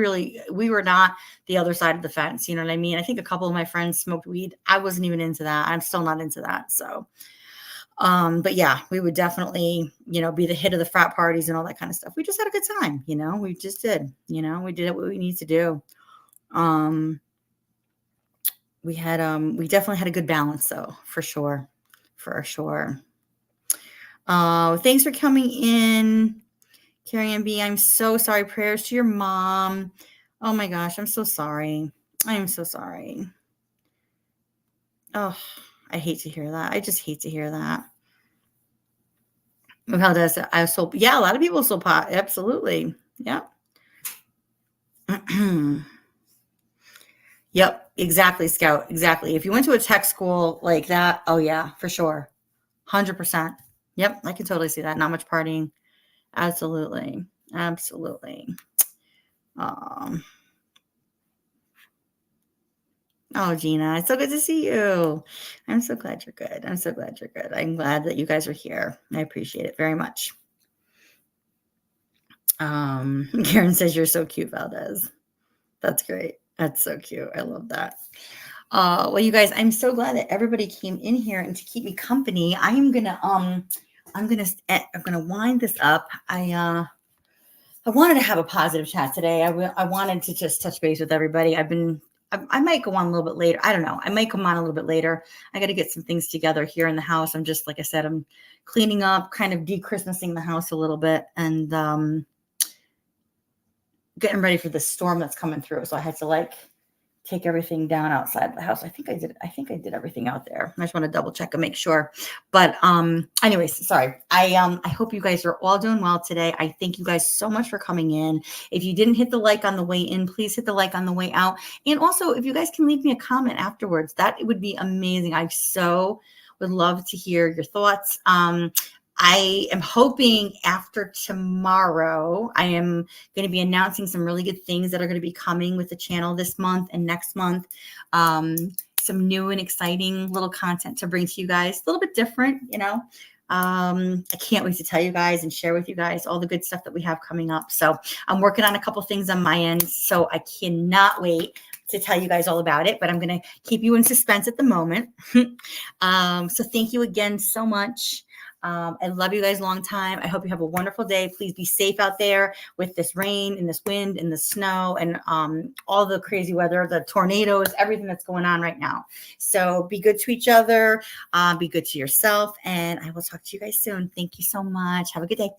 we were not the other side of the fence. You know what I mean? I think a couple of my friends smoked weed. I wasn't even into that. I'm still not into that. So, but yeah, we would definitely, be the hit of the frat parties and all that kind of stuff. We just had a good time. We just did, we did what we need to do. Um, we definitely had a good balance though, for sure. For sure. Thanks for coming in, Carrie Ann B. I'm so sorry. Prayers to your mom. Oh my gosh, I'm so sorry. I am so sorry. Oh, I hate to hear that. I just hate to hear that. How does it? Yeah, a lot of people still pot. Absolutely. Yeah. Yep, exactly, Scout. Exactly. If you went to a tech school like that, oh yeah, for sure. 100%. Yep, I can totally see that. Not much partying. Absolutely. Absolutely. Um, oh, Gina, it's so good to see you. I'm so glad you're good. I'm so glad you're good. I'm glad that you guys are here. I appreciate it very much. Karen says you're so cute, Valdez. That's great. That's so cute. I love that. Well, you guys, I'm so glad that everybody came in here and to keep me company. I'm gonna wind this up. I wanted to have a positive chat today. I wanted to just touch base with everybody. I might go on a little bit later. I don't know. I might come on a little bit later. I got to get some things together here in the house. I'm just, like I said, I'm cleaning up, kind of de-Christmasing the house a little bit and getting ready for the storm that's coming through. So I had to like take everything down outside the house. I think I did everything out there. I just want to double check and make sure. But anyways, sorry. I hope you guys are all doing well today. I thank you guys so much for coming in. If you didn't hit the like on the way in, please hit the like on the way out. And also, if you guys can leave me a comment afterwards, that would be amazing. I so would love to hear your thoughts. I am hoping after tomorrow, I am going to be announcing some really good things that are going to be coming with the channel this month and next month. Some new and exciting little content to bring to you guys, a little bit different, I can't wait to tell you guys and share with you guys all the good stuff that we have coming up. So I'm working on a couple things on my end, so I cannot wait to tell you guys all about it, but I'm going to keep you in suspense at the moment. So thank you again so much. I love you guys long time. I hope you have a wonderful day. Please be safe out there with this rain and this wind and the snow and all the crazy weather, the tornadoes, everything that's going on right now. So be good to each other, be good to yourself, and I will talk to you guys soon. Thank you so much. Have a good day.